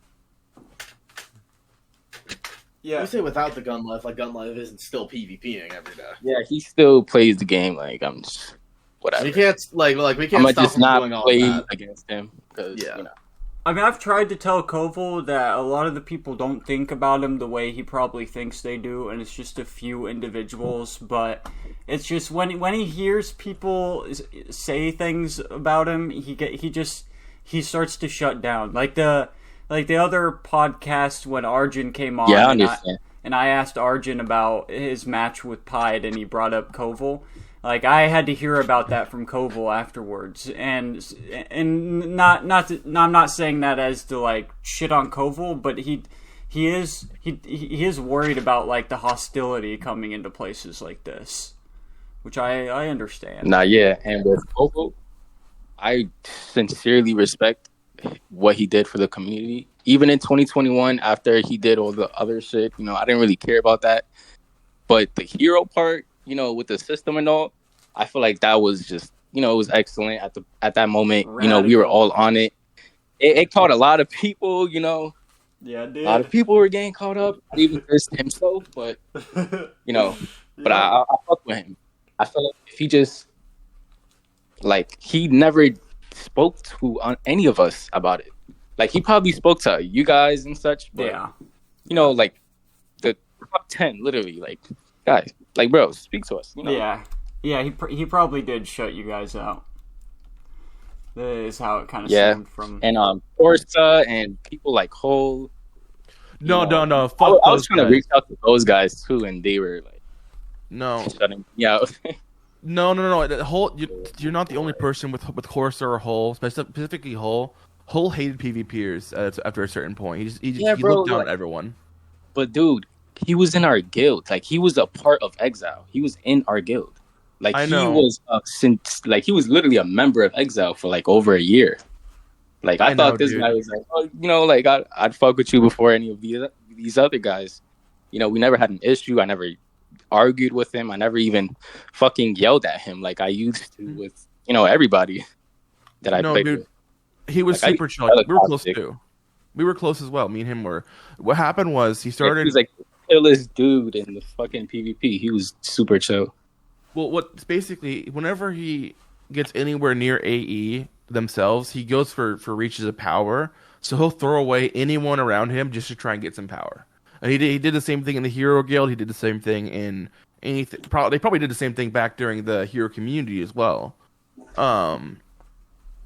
Yeah, you say without the Gunlive, like Gunlive isn't still PvPing every day. Yeah, he still plays the game. Like I'm just whatever. We can't we can't. I'm stop just him not doing all play that. against him because I mean, I've tried to tell Koval that a lot of the people don't think about him the way he probably thinks they do, and it's just a few individuals. But it's just when he hears people say things about him, he starts to shut down. Like the other podcast when Arjun came on. Yeah, I understand. And I asked Arjun about his match with Pied, and he brought up Koval. Like I had to hear about that from Koval afterwards, and I'm not saying that as to like shit on Koval, but he is worried about like the hostility coming into places like this, which I understand. And with Koval, I sincerely respect what he did for the community. Even in 2021, after he did all the other shit, I didn't really care about that. But the hero part, with the system and all, I feel like that was just, it was excellent at that moment. Radical. We were all on it. It caught a lot of people, Yeah, it did. A lot of people were getting caught up, even Chris himself. But, but I fuck with him. I feel like if he just, he never spoke to any of us about it. Like he probably spoke to you guys and such, but the top 10, literally, guys, bro, speak to us. Yeah, he probably did shut you guys out. That is how it kind of seemed from. And Forza and people like Hole. No. Fuck I was trying to reach out to those guys too, and they were shutting me out. No. The Hole, you're not the only person with Corsa or Hole, specifically Hole. Hole hated PvPers after a certain point. He looked down at everyone. But dude, he was in our guild. Like he was a part of Exile. He was in our guild. Like I he know. was he was literally a member of Exile for like over a year. Like I thought this guy was like, oh, you know, like I'd fuck with you before any of these other guys. You know, we never had an issue. I never argued with him. I never even fucking yelled at him like I used to with, you know, everybody that I played with. He was Like, super chill. Like, we were close too. We were close as well. Me and him were. What happened was he started. He was like the chillest dude in the fucking PvP. He was super chill. Well, what's basically whenever he gets anywhere near AE themselves, he goes for reaches of power. So he'll throw away anyone around him just to try and get some power. And he did the same thing in the Hero Guild. He did the same thing in anything. They probably did the same thing back during the Hero community as well.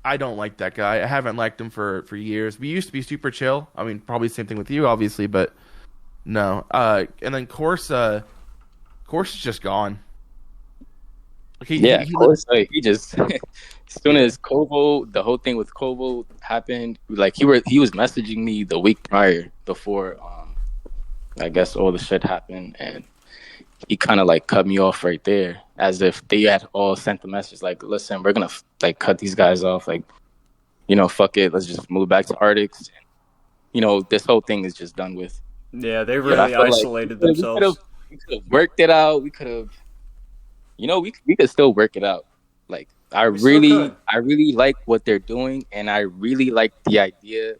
I don't like that guy. I haven't liked him for years. We used to be super chill. I mean, probably the same thing with you, obviously, but no. And then Course is just gone. He just as soon as Koval, the whole thing with Koval happened, like he was messaging me the week prior before I guess all the shit happened, and he kind of like cut me off right there, as if they had all sent the message like, listen, we're gonna like cut these guys off, like, you know, fuck it, let's just move back to Arctics, and, you know, this whole thing is just done with. Yeah, they really isolated themselves. We could have worked it out. We could have, you know, we could still work it out. Like I really like what they're doing, and I really like the idea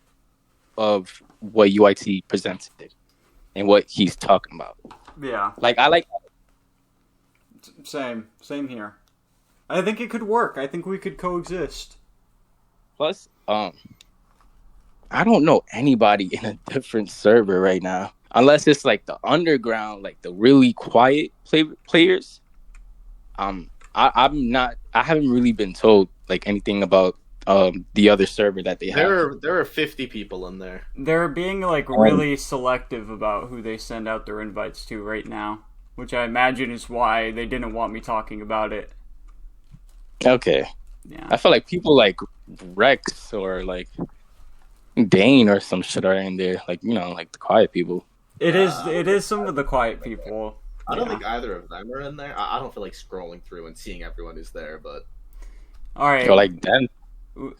of what UIT presented and what he's talking about. Yeah. Like I like. Same here. I think it could work. I think we could coexist. Plus, I don't know anybody in a different server right now, unless it's like the underground, like the really quiet players. I haven't really been told like anything about the other server that they have. There are 50 people in there. They're being like really selective about who they send out their invites to right now, which I imagine is why they didn't want me talking about it. Okay. Yeah. I feel like people like Rex or like Dane or some shit are in there, like, you know, like the quiet people. It is some of the quiet people. I don't think either of them are in there. I don't feel like scrolling through and seeing everyone who's there, but all right. Or like Dan. All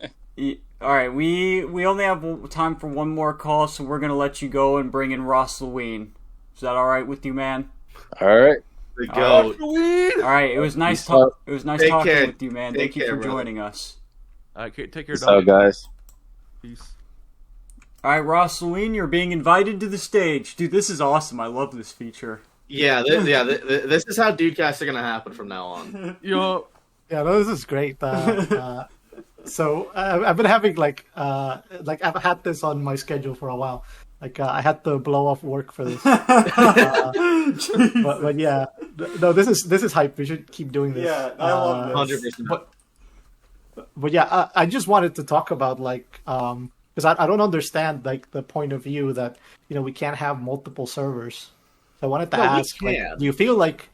right, we only have time for one more call, so we're gonna let you go and bring in Ross Luine. Is that all right with you, man? All right. Go. All right, it was nice talking with you, man. Thank you for joining us. Take care, So guys. Peace. All right, Ross Luine, you're being invited to the stage, dude. This is awesome. I love this feature. Yeah, this is how DUDECAST are gonna happen from now on. Yo. Yeah, no, this is great. So I've been having like I've had this on my schedule for a while. Like I had to blow off work for this. But yeah, no, this is hype. We should keep doing this. Yeah, I love this. 100%. But yeah, I just wanted to talk about like because I don't understand like the point of view that, you know, we can't have multiple servers. So I wanted to ask, like, do you feel like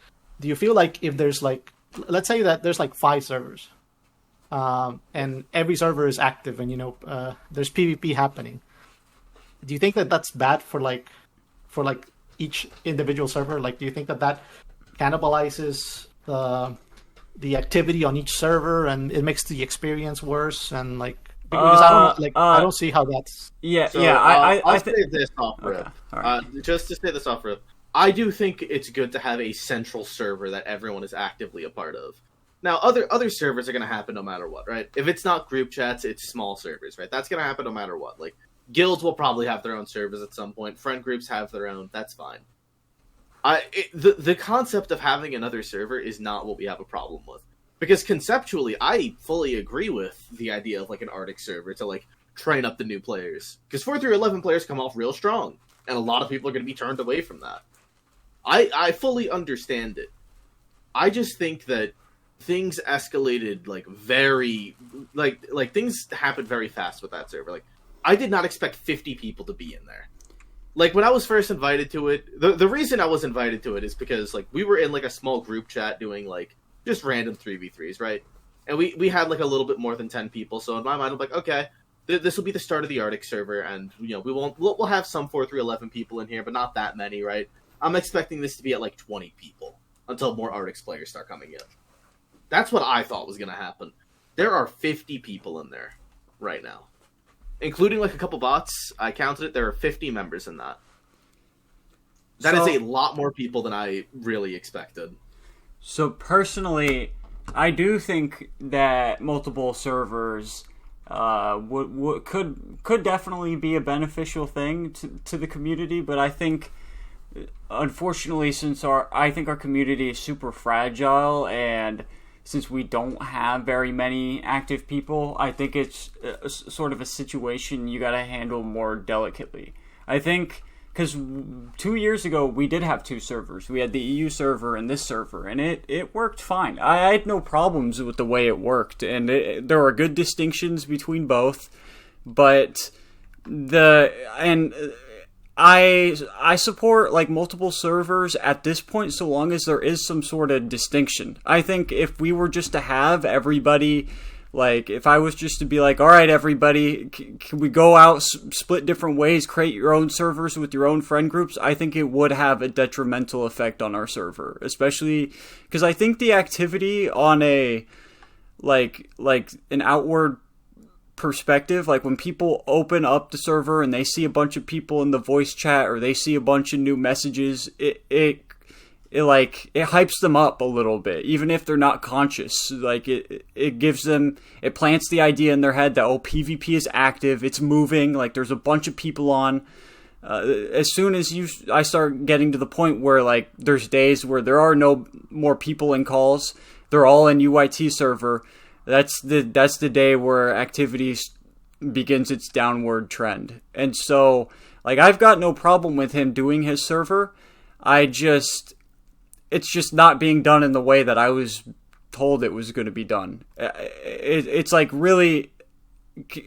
if there's like, let's say that there's like 5 servers, and every server is active, and, you know, there's PvP happening. Do you think that that's bad for each individual server? Like, do you think that cannibalizes the activity on each server, and it makes the experience worse? And like, because I don't see how that's. Yeah, So, yeah. I'll say this off rip. Okay. All right. Just to say this off rip, I do think it's good to have a central server that everyone is actively a part of. Now, other servers are going to happen no matter what, right? If it's not group chats, it's small servers, right? That's going to happen no matter what. Like, guilds will probably have their own servers at some point. Friend groups have their own. That's fine. The concept of having another server is not what we have a problem with. Because conceptually, I fully agree with the idea of like an Arctic server to like train up the new players. Because 4-11 players come off real strong, and a lot of people are going to be turned away from that. I fully understand it. I just think that things escalated like very like things happened very fast with that server. Like, I did not expect 50 people to be in there. Like, when I was first invited to it, the reason I was invited to it is because like we were in like a small group chat doing like just random 3v3s, right? And we had like a little bit more than 10 people. So in my mind, I'm like, okay, this will be the start of the Arctic server, and you know we'll have some 4-3-11 people in here, but not that many, right? I'm expecting this to be at like 20 people until more Arctic players start coming in. That's what I thought was going to happen. There are 50 people in there right now. Including like a couple bots. I counted it. There are 50 members in that. That is a lot more people than I really expected. So personally, I do think that multiple servers could definitely be a beneficial thing to the community, but I think, unfortunately, since I think our community is super fragile, and since we don't have very many active people, I think it's sort of a situation you got to handle more delicately. I think because 2 years ago we did have two servers. We had the EU server and this server, and it worked fine. I had no problems with the way it worked, and there are good distinctions between both. But I support like multiple servers at this point, so long as there is some sort of distinction. I think if we were just to have everybody, like if I was just to be like, all right, everybody, can we go out, split different ways, create your own servers with your own friend groups, I think it would have a detrimental effect on our server, especially because I think the activity on a like an outward perspective, like when people open up the server and they see a bunch of people in the voice chat or they see a bunch of new messages, it hypes them up a little bit, even if they're not conscious. Like it gives them, it plants the idea in their head that, oh, PvP is active, it's moving, like there's a bunch of people on. As soon as I start getting to the point where like there's days where there are no more people in calls, they're all in UIT server, that's the day where activity begins its downward trend. And so, like, I've got no problem with him doing his server. It's just not being done in the way that I was told it was going to be done. It's like really,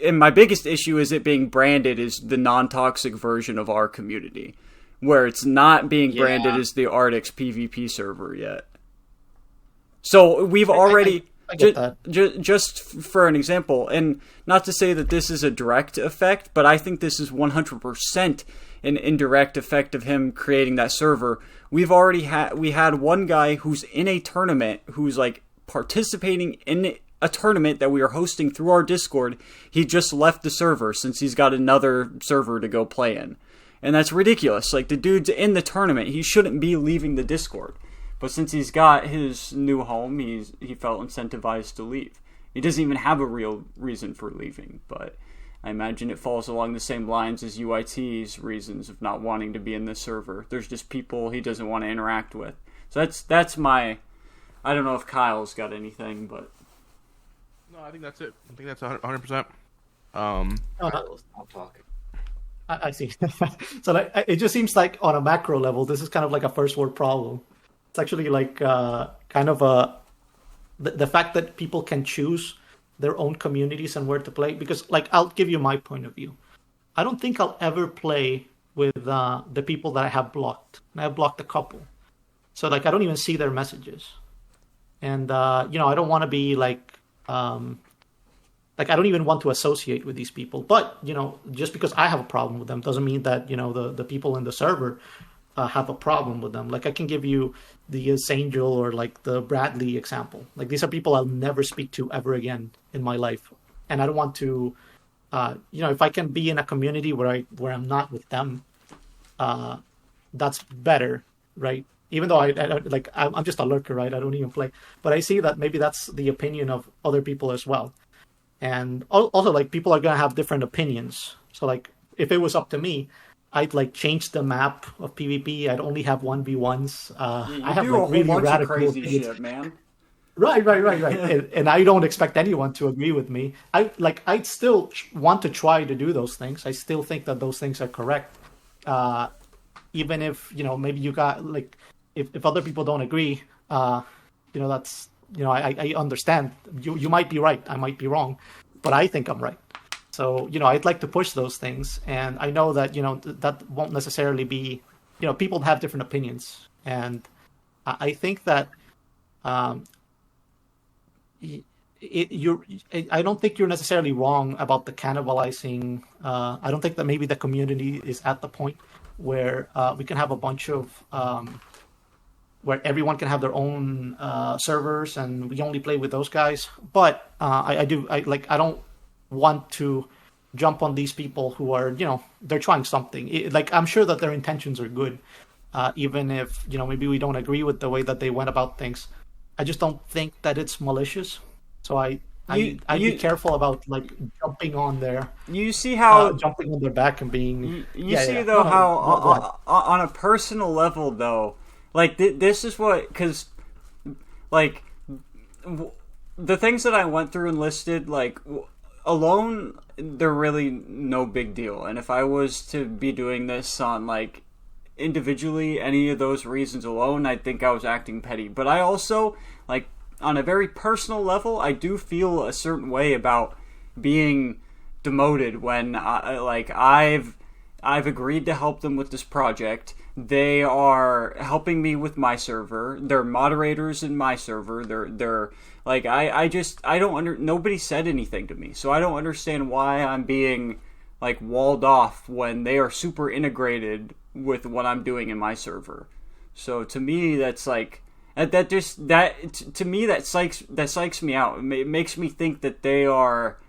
and my biggest issue is it being branded as the non-toxic version of our community, where it's not being branded as the Arctic's PvP server yet. So we've already... Just for an example, and not to say that this is a direct effect, but I think this is 100% an indirect effect of him creating that server. We had one guy who's in a tournament, who's like participating in a tournament that we are hosting through our Discord. He just left the server since he's got another server to go play in. And that's ridiculous. Like, the dude's in the tournament. He shouldn't be leaving the Discord. But since he's got his new home, he felt incentivized to leave. He doesn't even have a real reason for leaving, but I imagine it falls along the same lines as UIT's reasons of not wanting to be in this server. There's just people he doesn't want to interact with. So that's my... I don't know if Kyle's got anything, but... No, I think that's it. I think that's 100%. Stop talking. I see. So like, it just seems like on a macro level, this is kind of like a first world problem. It's actually like kind of the fact that people can choose their own communities and where to play. Because, like, I'll give you my point of view. I don't think I'll ever play with the people that I have blocked. And I have blocked a couple. So, like, I don't even see their messages. And, I don't want to be, I don't even want to associate with these people. But, just because I have a problem with them doesn't mean that, the people in the server have a problem with them. Like, I can give you the Angel or like the Bradley example. Like, these are people I'll never speak to ever again in my life, and I don't want to. If I can be in a community where I'm not with them, that's better, right? Even though I'm just a lurker, right? I don't even play, but I see that maybe that's the opinion of other people as well, and also like people are gonna have different opinions. So like if it was up to me, I'd like change the map of PvP. I'd only have 1v1s. I have like really radical crazy shit, man. Right. and I don't expect anyone to agree with me. I'd still want to try to do those things. I still think that those things are correct. Even if, maybe you got like, if other people don't agree, that's, I understand. You might be right. I might be wrong, but I think I'm right. So, I'd like to push those things. And I know that, that won't necessarily be, people have different opinions. And I think that I don't think you're necessarily wrong about the cannibalizing. I don't think that maybe the community is at the point where we can have a bunch of where everyone can have their own servers and we only play with those guys. But I don't want to jump on these people who are, they're trying something. I'm sure that their intentions are good, even if, maybe we don't agree with the way that they went about things. I just don't think that it's malicious. So I'd be careful about jumping on their. You see how jumping on their back and being. How on a personal level though, this is what, because the things that I went through and listed, alone, they're really no big deal. And if I was to be doing this on individually, any of those reasons alone, I think I was acting petty. But I also on a very personal level, I do feel a certain way about being demoted when I've agreed to help them with this project. They are helping me with my server. They're moderators in my server. They're nobody said anything to me, so I don't understand why I'm being walled off when they are super integrated with what I'm doing in my server. So to me, that's to me that psychs me out. It makes me think that they are,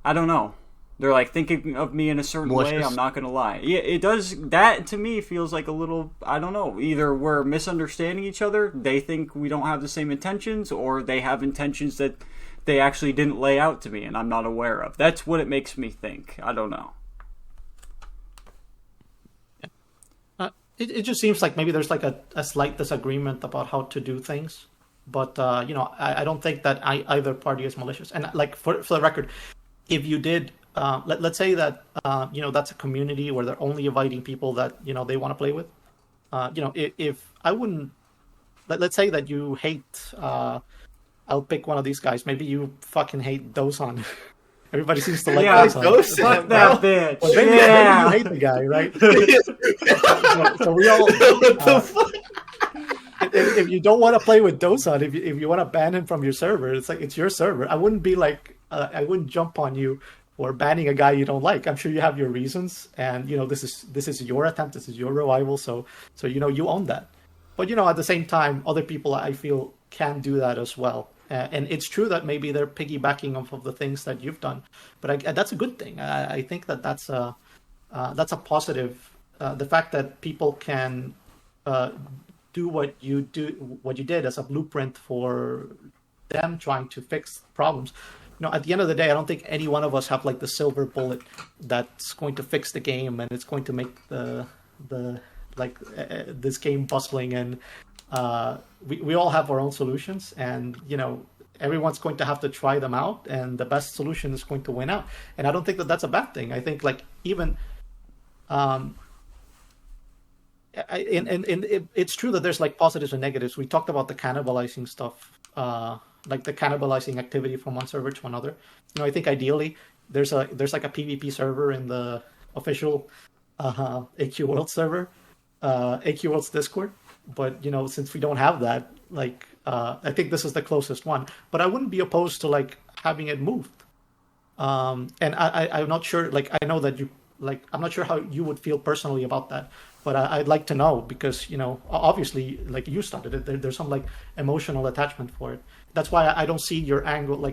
I don't know, they're thinking of me in a certain way. I'm not gonna lie. Yeah, it does. That to me feels like a little, I don't know, either we're misunderstanding each other, they think we don't have the same intentions, or they have intentions that they actually didn't lay out to me and I'm not aware of. That's what it makes me think. I don't know. It just seems like maybe there's a slight disagreement about how to do things, but I don't think that either party is malicious. And for the record, if you did, let's say that that's a community where they're only inviting people that they want to play with. If I wouldn't, let's say that you hate, I'll pick one of these guys. Maybe you fucking hate Dozon. Everybody seems to like Dozon. Fuck that bitch. Well, maybe you hate the guy, right? so we all. If you don't want to play with Dozon, if you want to ban him from your server, it's your server. I wouldn't be I wouldn't jump on you for banning a guy you don't like. I'm sure you have your reasons, and this is your attempt, this is your revival, so you own that. But at the same time, other people I feel can do that as well. And it's true that maybe they're piggybacking off of the things that you've done, but that's a good thing. I think that's a positive. The fact that people can do what you did as a blueprint for them trying to fix problems. At the end of the day, I don't think any one of us have the silver bullet that's going to fix the game and it's going to make this game bustling. And we all have our own solutions, and everyone's going to have to try them out, and the best solution is going to win out. And I don't think that that's a bad thing. I think even it's true that there's positives and negatives. We talked about the cannibalizing stuff, the cannibalizing activity from one server to another. I think ideally there's a PvP server in the official AQ World server, AQ World's Discord. But since we don't have that, I think this is the closest one. But I wouldn't be opposed to having it moved. And I'm not sure. I know that you I'm not sure how you would feel personally about that. But I'd like to know, because obviously you started it. There's some emotional attachment for it. That's why I don't see your angle.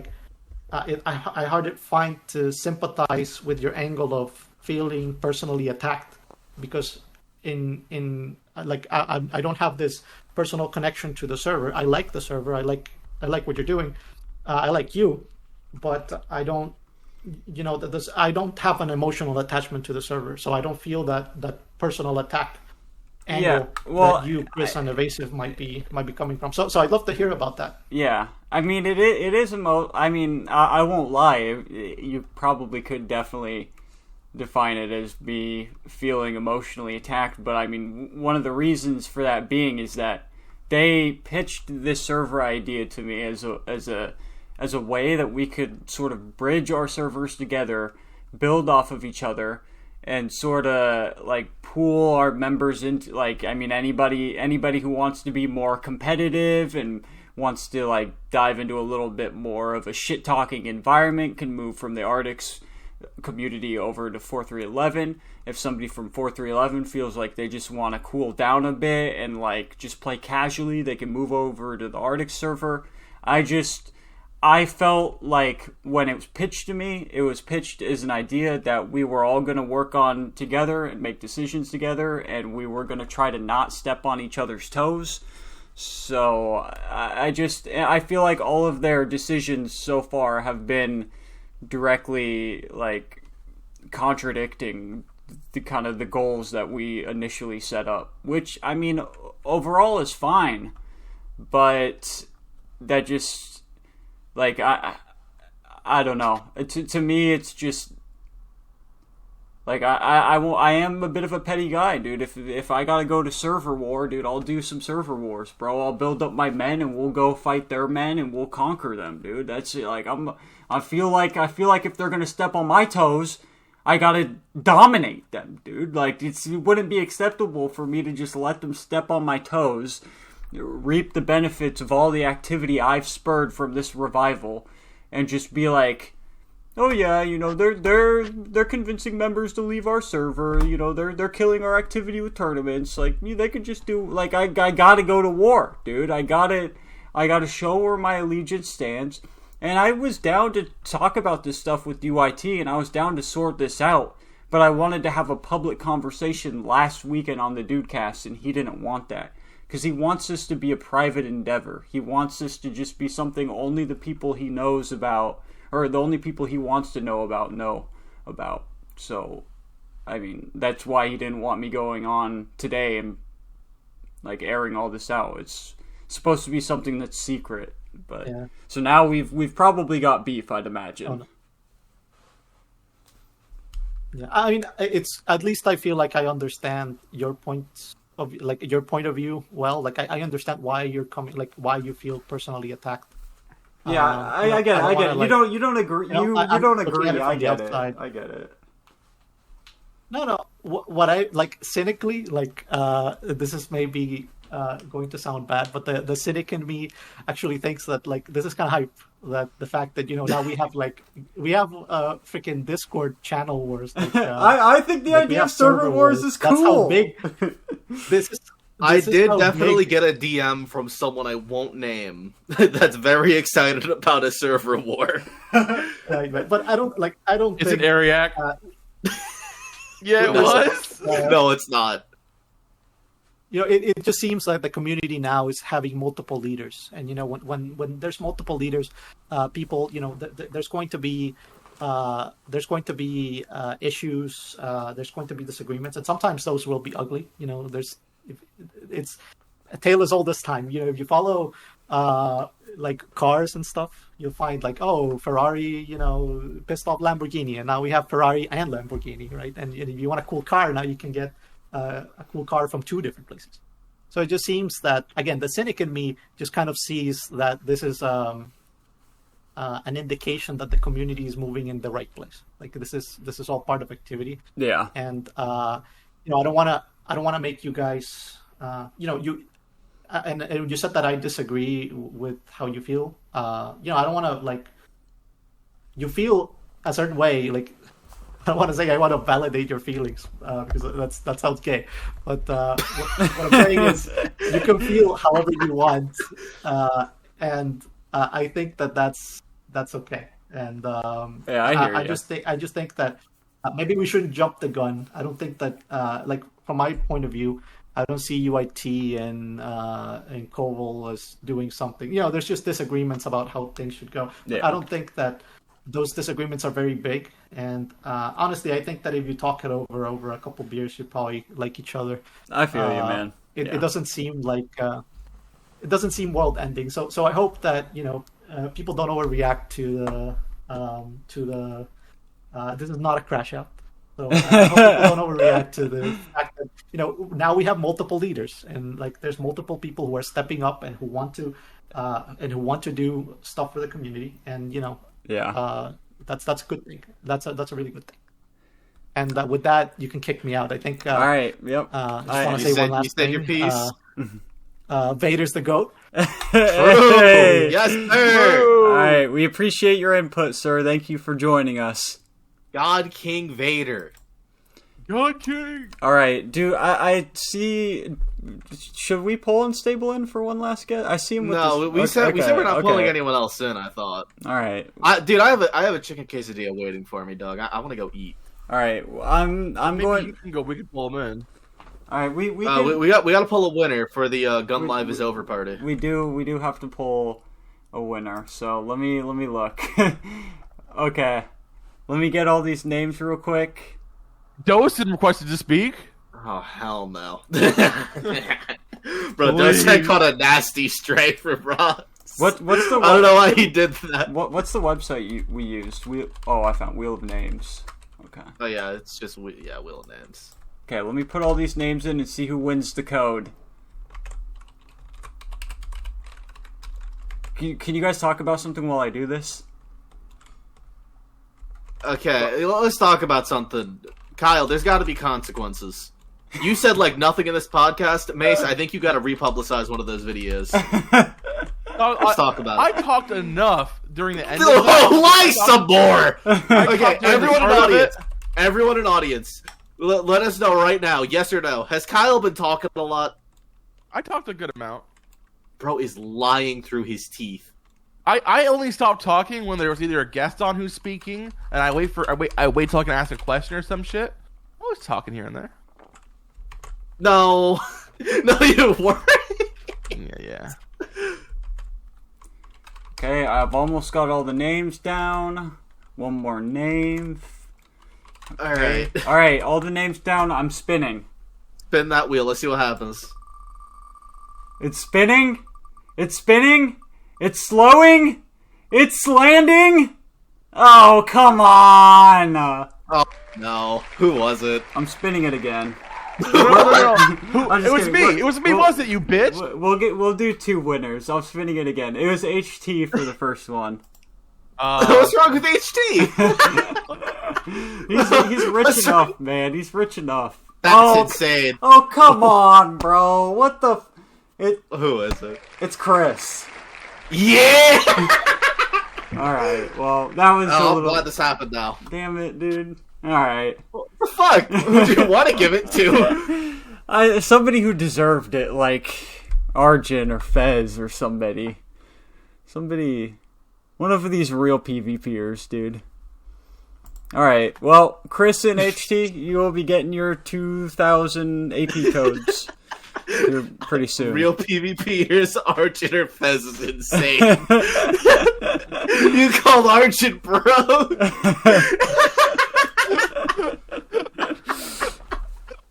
I hard find to sympathize with your angle of feeling personally attacked, because I don't have this personal connection to the server. I like the server. I like what you're doing. I like you, but I don't. I don't have an emotional attachment to the server, so I don't feel that personal attack angle that you, Chris, and Evasive might be coming from. So I'd love to hear about that. Yeah, I mean it is I won't lie. You probably could definitely define it as me feeling emotionally attacked, but I mean one of the reasons for that being is that they pitched this server idea to me as a way that we could sort of bridge our servers together, build off of each other, and sort of pool our members into anybody who wants to be more competitive and wants to dive into a little bit more of a shit talking environment can move from the Arctic's community over to 4.3.11. If somebody from 4.3.11 feels like they just want to cool down a bit and like just play casually, they can move over to the Arctic server. I felt like when it was pitched to me, it was pitched as an idea that we were all going to work on together and make decisions together, and we were going to try to not step on each other's toes. So I feel like all of their decisions so far have been directly like contradicting the kind of the goals that we initially set up, which I mean overall is fine, but that just like I don't know. To me, it's just like I am a bit of a petty guy, dude. If I gotta go to server war, dude, I'll do some server wars, bro. I'll build up my men and we'll go fight their men and we'll conquer them, dude. That's like I feel like if they're gonna step on my toes, I gotta dominate them, dude. Like it wouldn't be acceptable for me to just let them step on my toes, reap the benefits of all the activity I've spurred from this revival, and just be like, oh yeah, you know, they're convincing members to leave our server, you know, they're killing our activity with tournaments. Like they could just do like I gotta go to war, dude. I gotta show where my allegiance stands. And I was down to talk about this stuff with UIT, and I was down to sort this out. But I wanted to have a public conversation last weekend on the DUDECAST, and he didn't want that. Because he wants this to be a private endeavor. He wants this to just be something only the people he knows about, or the only people he wants to know about. So, I mean, that's why he didn't want me going on today and, like, airing all this out. It's supposed to be something that's secret. But yeah. So now we've probably got beef, I'd imagine. Oh, no. Yeah, I mean, it's at least I feel like I understand your points of your point of view well. Like I understand why you're coming, like why you feel personally attacked. Yeah, I get it. I get it. Like, you don't agree. You don't agree. I get it. I get it. No. What I like cynically, like this is maybe going to sound bad, but the cynic in me actually thinks that like this is kind of hype. That the fact that now we have freaking Discord channel wars. Like, I think the idea of server wars is cool. That's how big this is. I did definitely get a DM from someone I won't name that's very excited about a server war. Right, but I don't think... Is it Ariak? Yeah, it was. No, it's not. It just seems like the community now is having multiple leaders, and when there's multiple leaders, people, there's going to be issues, there's going to be disagreements, and sometimes those will be ugly. It's a tale as old as time. If you follow like cars and stuff, you'll find like, oh, Ferrari, pissed off Lamborghini, and now we have Ferrari and Lamborghini, right? And if you want a cool car, now you can get a cool car from two different places. So it just seems that, again, the cynic in me just kind of sees that this is an indication that the community is moving in the right place. Like this is all part of activity. Yeah. And I don't want to make you guys and you said that I disagree with how you feel. I don't want to you feel a certain way, like I don't want to say I want to validate your feelings because that sounds gay. But what I'm saying is you can feel however you want, and I think that's okay. And I just think that maybe we shouldn't jump the gun. I don't think that from my point of view, I don't see UIT and Koval as doing something. There's just disagreements about how things should go. Yeah. I don't think that those disagreements are very big, and honestly, I think that if you talk it over a couple beers, you probably like each other. I feel you, man. It doesn't seem like it doesn't seem world ending. So I hope that people don't overreact to the. This is not a crash out. So I hope people don't overreact to the fact that now we have multiple leaders, and there's multiple people who are stepping up and who want to do stuff for the community, and that's a good thing. That's a really good thing. And with that, you can kick me out. I think. All right. Yep. I just want to say one last thing. You said your piece. Vader's the GOAT. Yes, sir. All right. We appreciate your input, sir. Thank you for joining us. God King Vader. God King. All right, dude. I see. Should we pull Unstable in for one last guess? I see him with No, this... we said we're not okay. pulling anyone else in. I thought. All right, Dude, I have a chicken quesadilla waiting for me, Doug. I want to go eat. all right. I'm Maybe going. You can go. We can pull him in. All right, we got to pull a winner for the Gunlive is over party. we do have to pull a winner. So let me look. Okay, let me get all these names real quick. Dosed requested to speak. Oh hell no, bro! Dosed caught a nasty strike for Ross. What's the? I don't know why he did that. What's the website we used? I found Wheel of Names. Okay. Oh yeah, it's just Wheel of Names. Okay, let me put all these names in and see who wins the code. Can you guys talk about something while I do this? Okay, let's talk about something. Kyle, there's got to be consequences. You said like nothing in this podcast, Mace. I think you got to republicize one of those videos. Let's talk about it. I talked enough during the end. Of Lie some more. Okay, everyone everyone in audience, let us know right now, yes or no. Has Kyle been talking a lot? I talked a good amount. Bro is lying through his teeth. I only stop talking when there was either a guest on who's speaking, and I wait till I can ask a question or some shit. I was talking here and there. No, no, you weren't. Yeah. Okay, I've almost got all the names down. One more name. All right. All right, all the names down. I'm spinning. Spin that wheel. Let's see what happens. It's spinning. It's spinning. It's slowing. It's landing. Oh, come on. Oh no, who was it? I'm spinning it again. No. I'm It just was kidding. me. It was me. Was it you, bitch? We'll do two winners. I'm spinning it again. It was HT for the first one. What's wrong with HT? He's rich enough, man. He's rich enough. That's insane. Oh, come on, bro. What the... Who is it? It's Chris. Yeah! Alright, well, that was a I'm little... glad this happened now. Damn it, dude. Alright. What the fuck? Who do you want to give it to? Somebody who deserved it, like Arjun or Fez or somebody. One of these real PvPers, dude. Alright, well, Chris and HT, you will be getting your 2,000 AP codes pretty soon. Real PvPers, Arjun or Fez is insane. You called Arjun bro?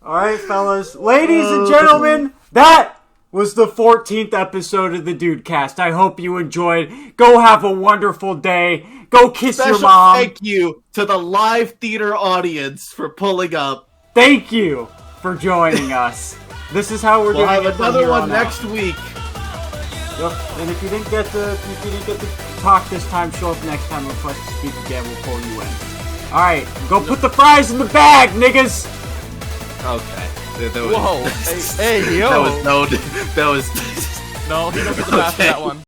Alright, fellas. Ladies and gentlemen, that was the 14th episode of the DUDECAST. I hope you enjoyed. Go have a wonderful day. Go kiss your mom. Thank you to the live theater audience for pulling up. Thank you for joining us. This is how we're We'll doing have it from another here one on next out. week. Yep. And if you didn't get to talk this time, show up next time. Request to speak again. We'll pull you in. All right, go put the fries in the bag, niggas. Okay. Whoa. Hey, yo. That was No, he don't get the pass for that one.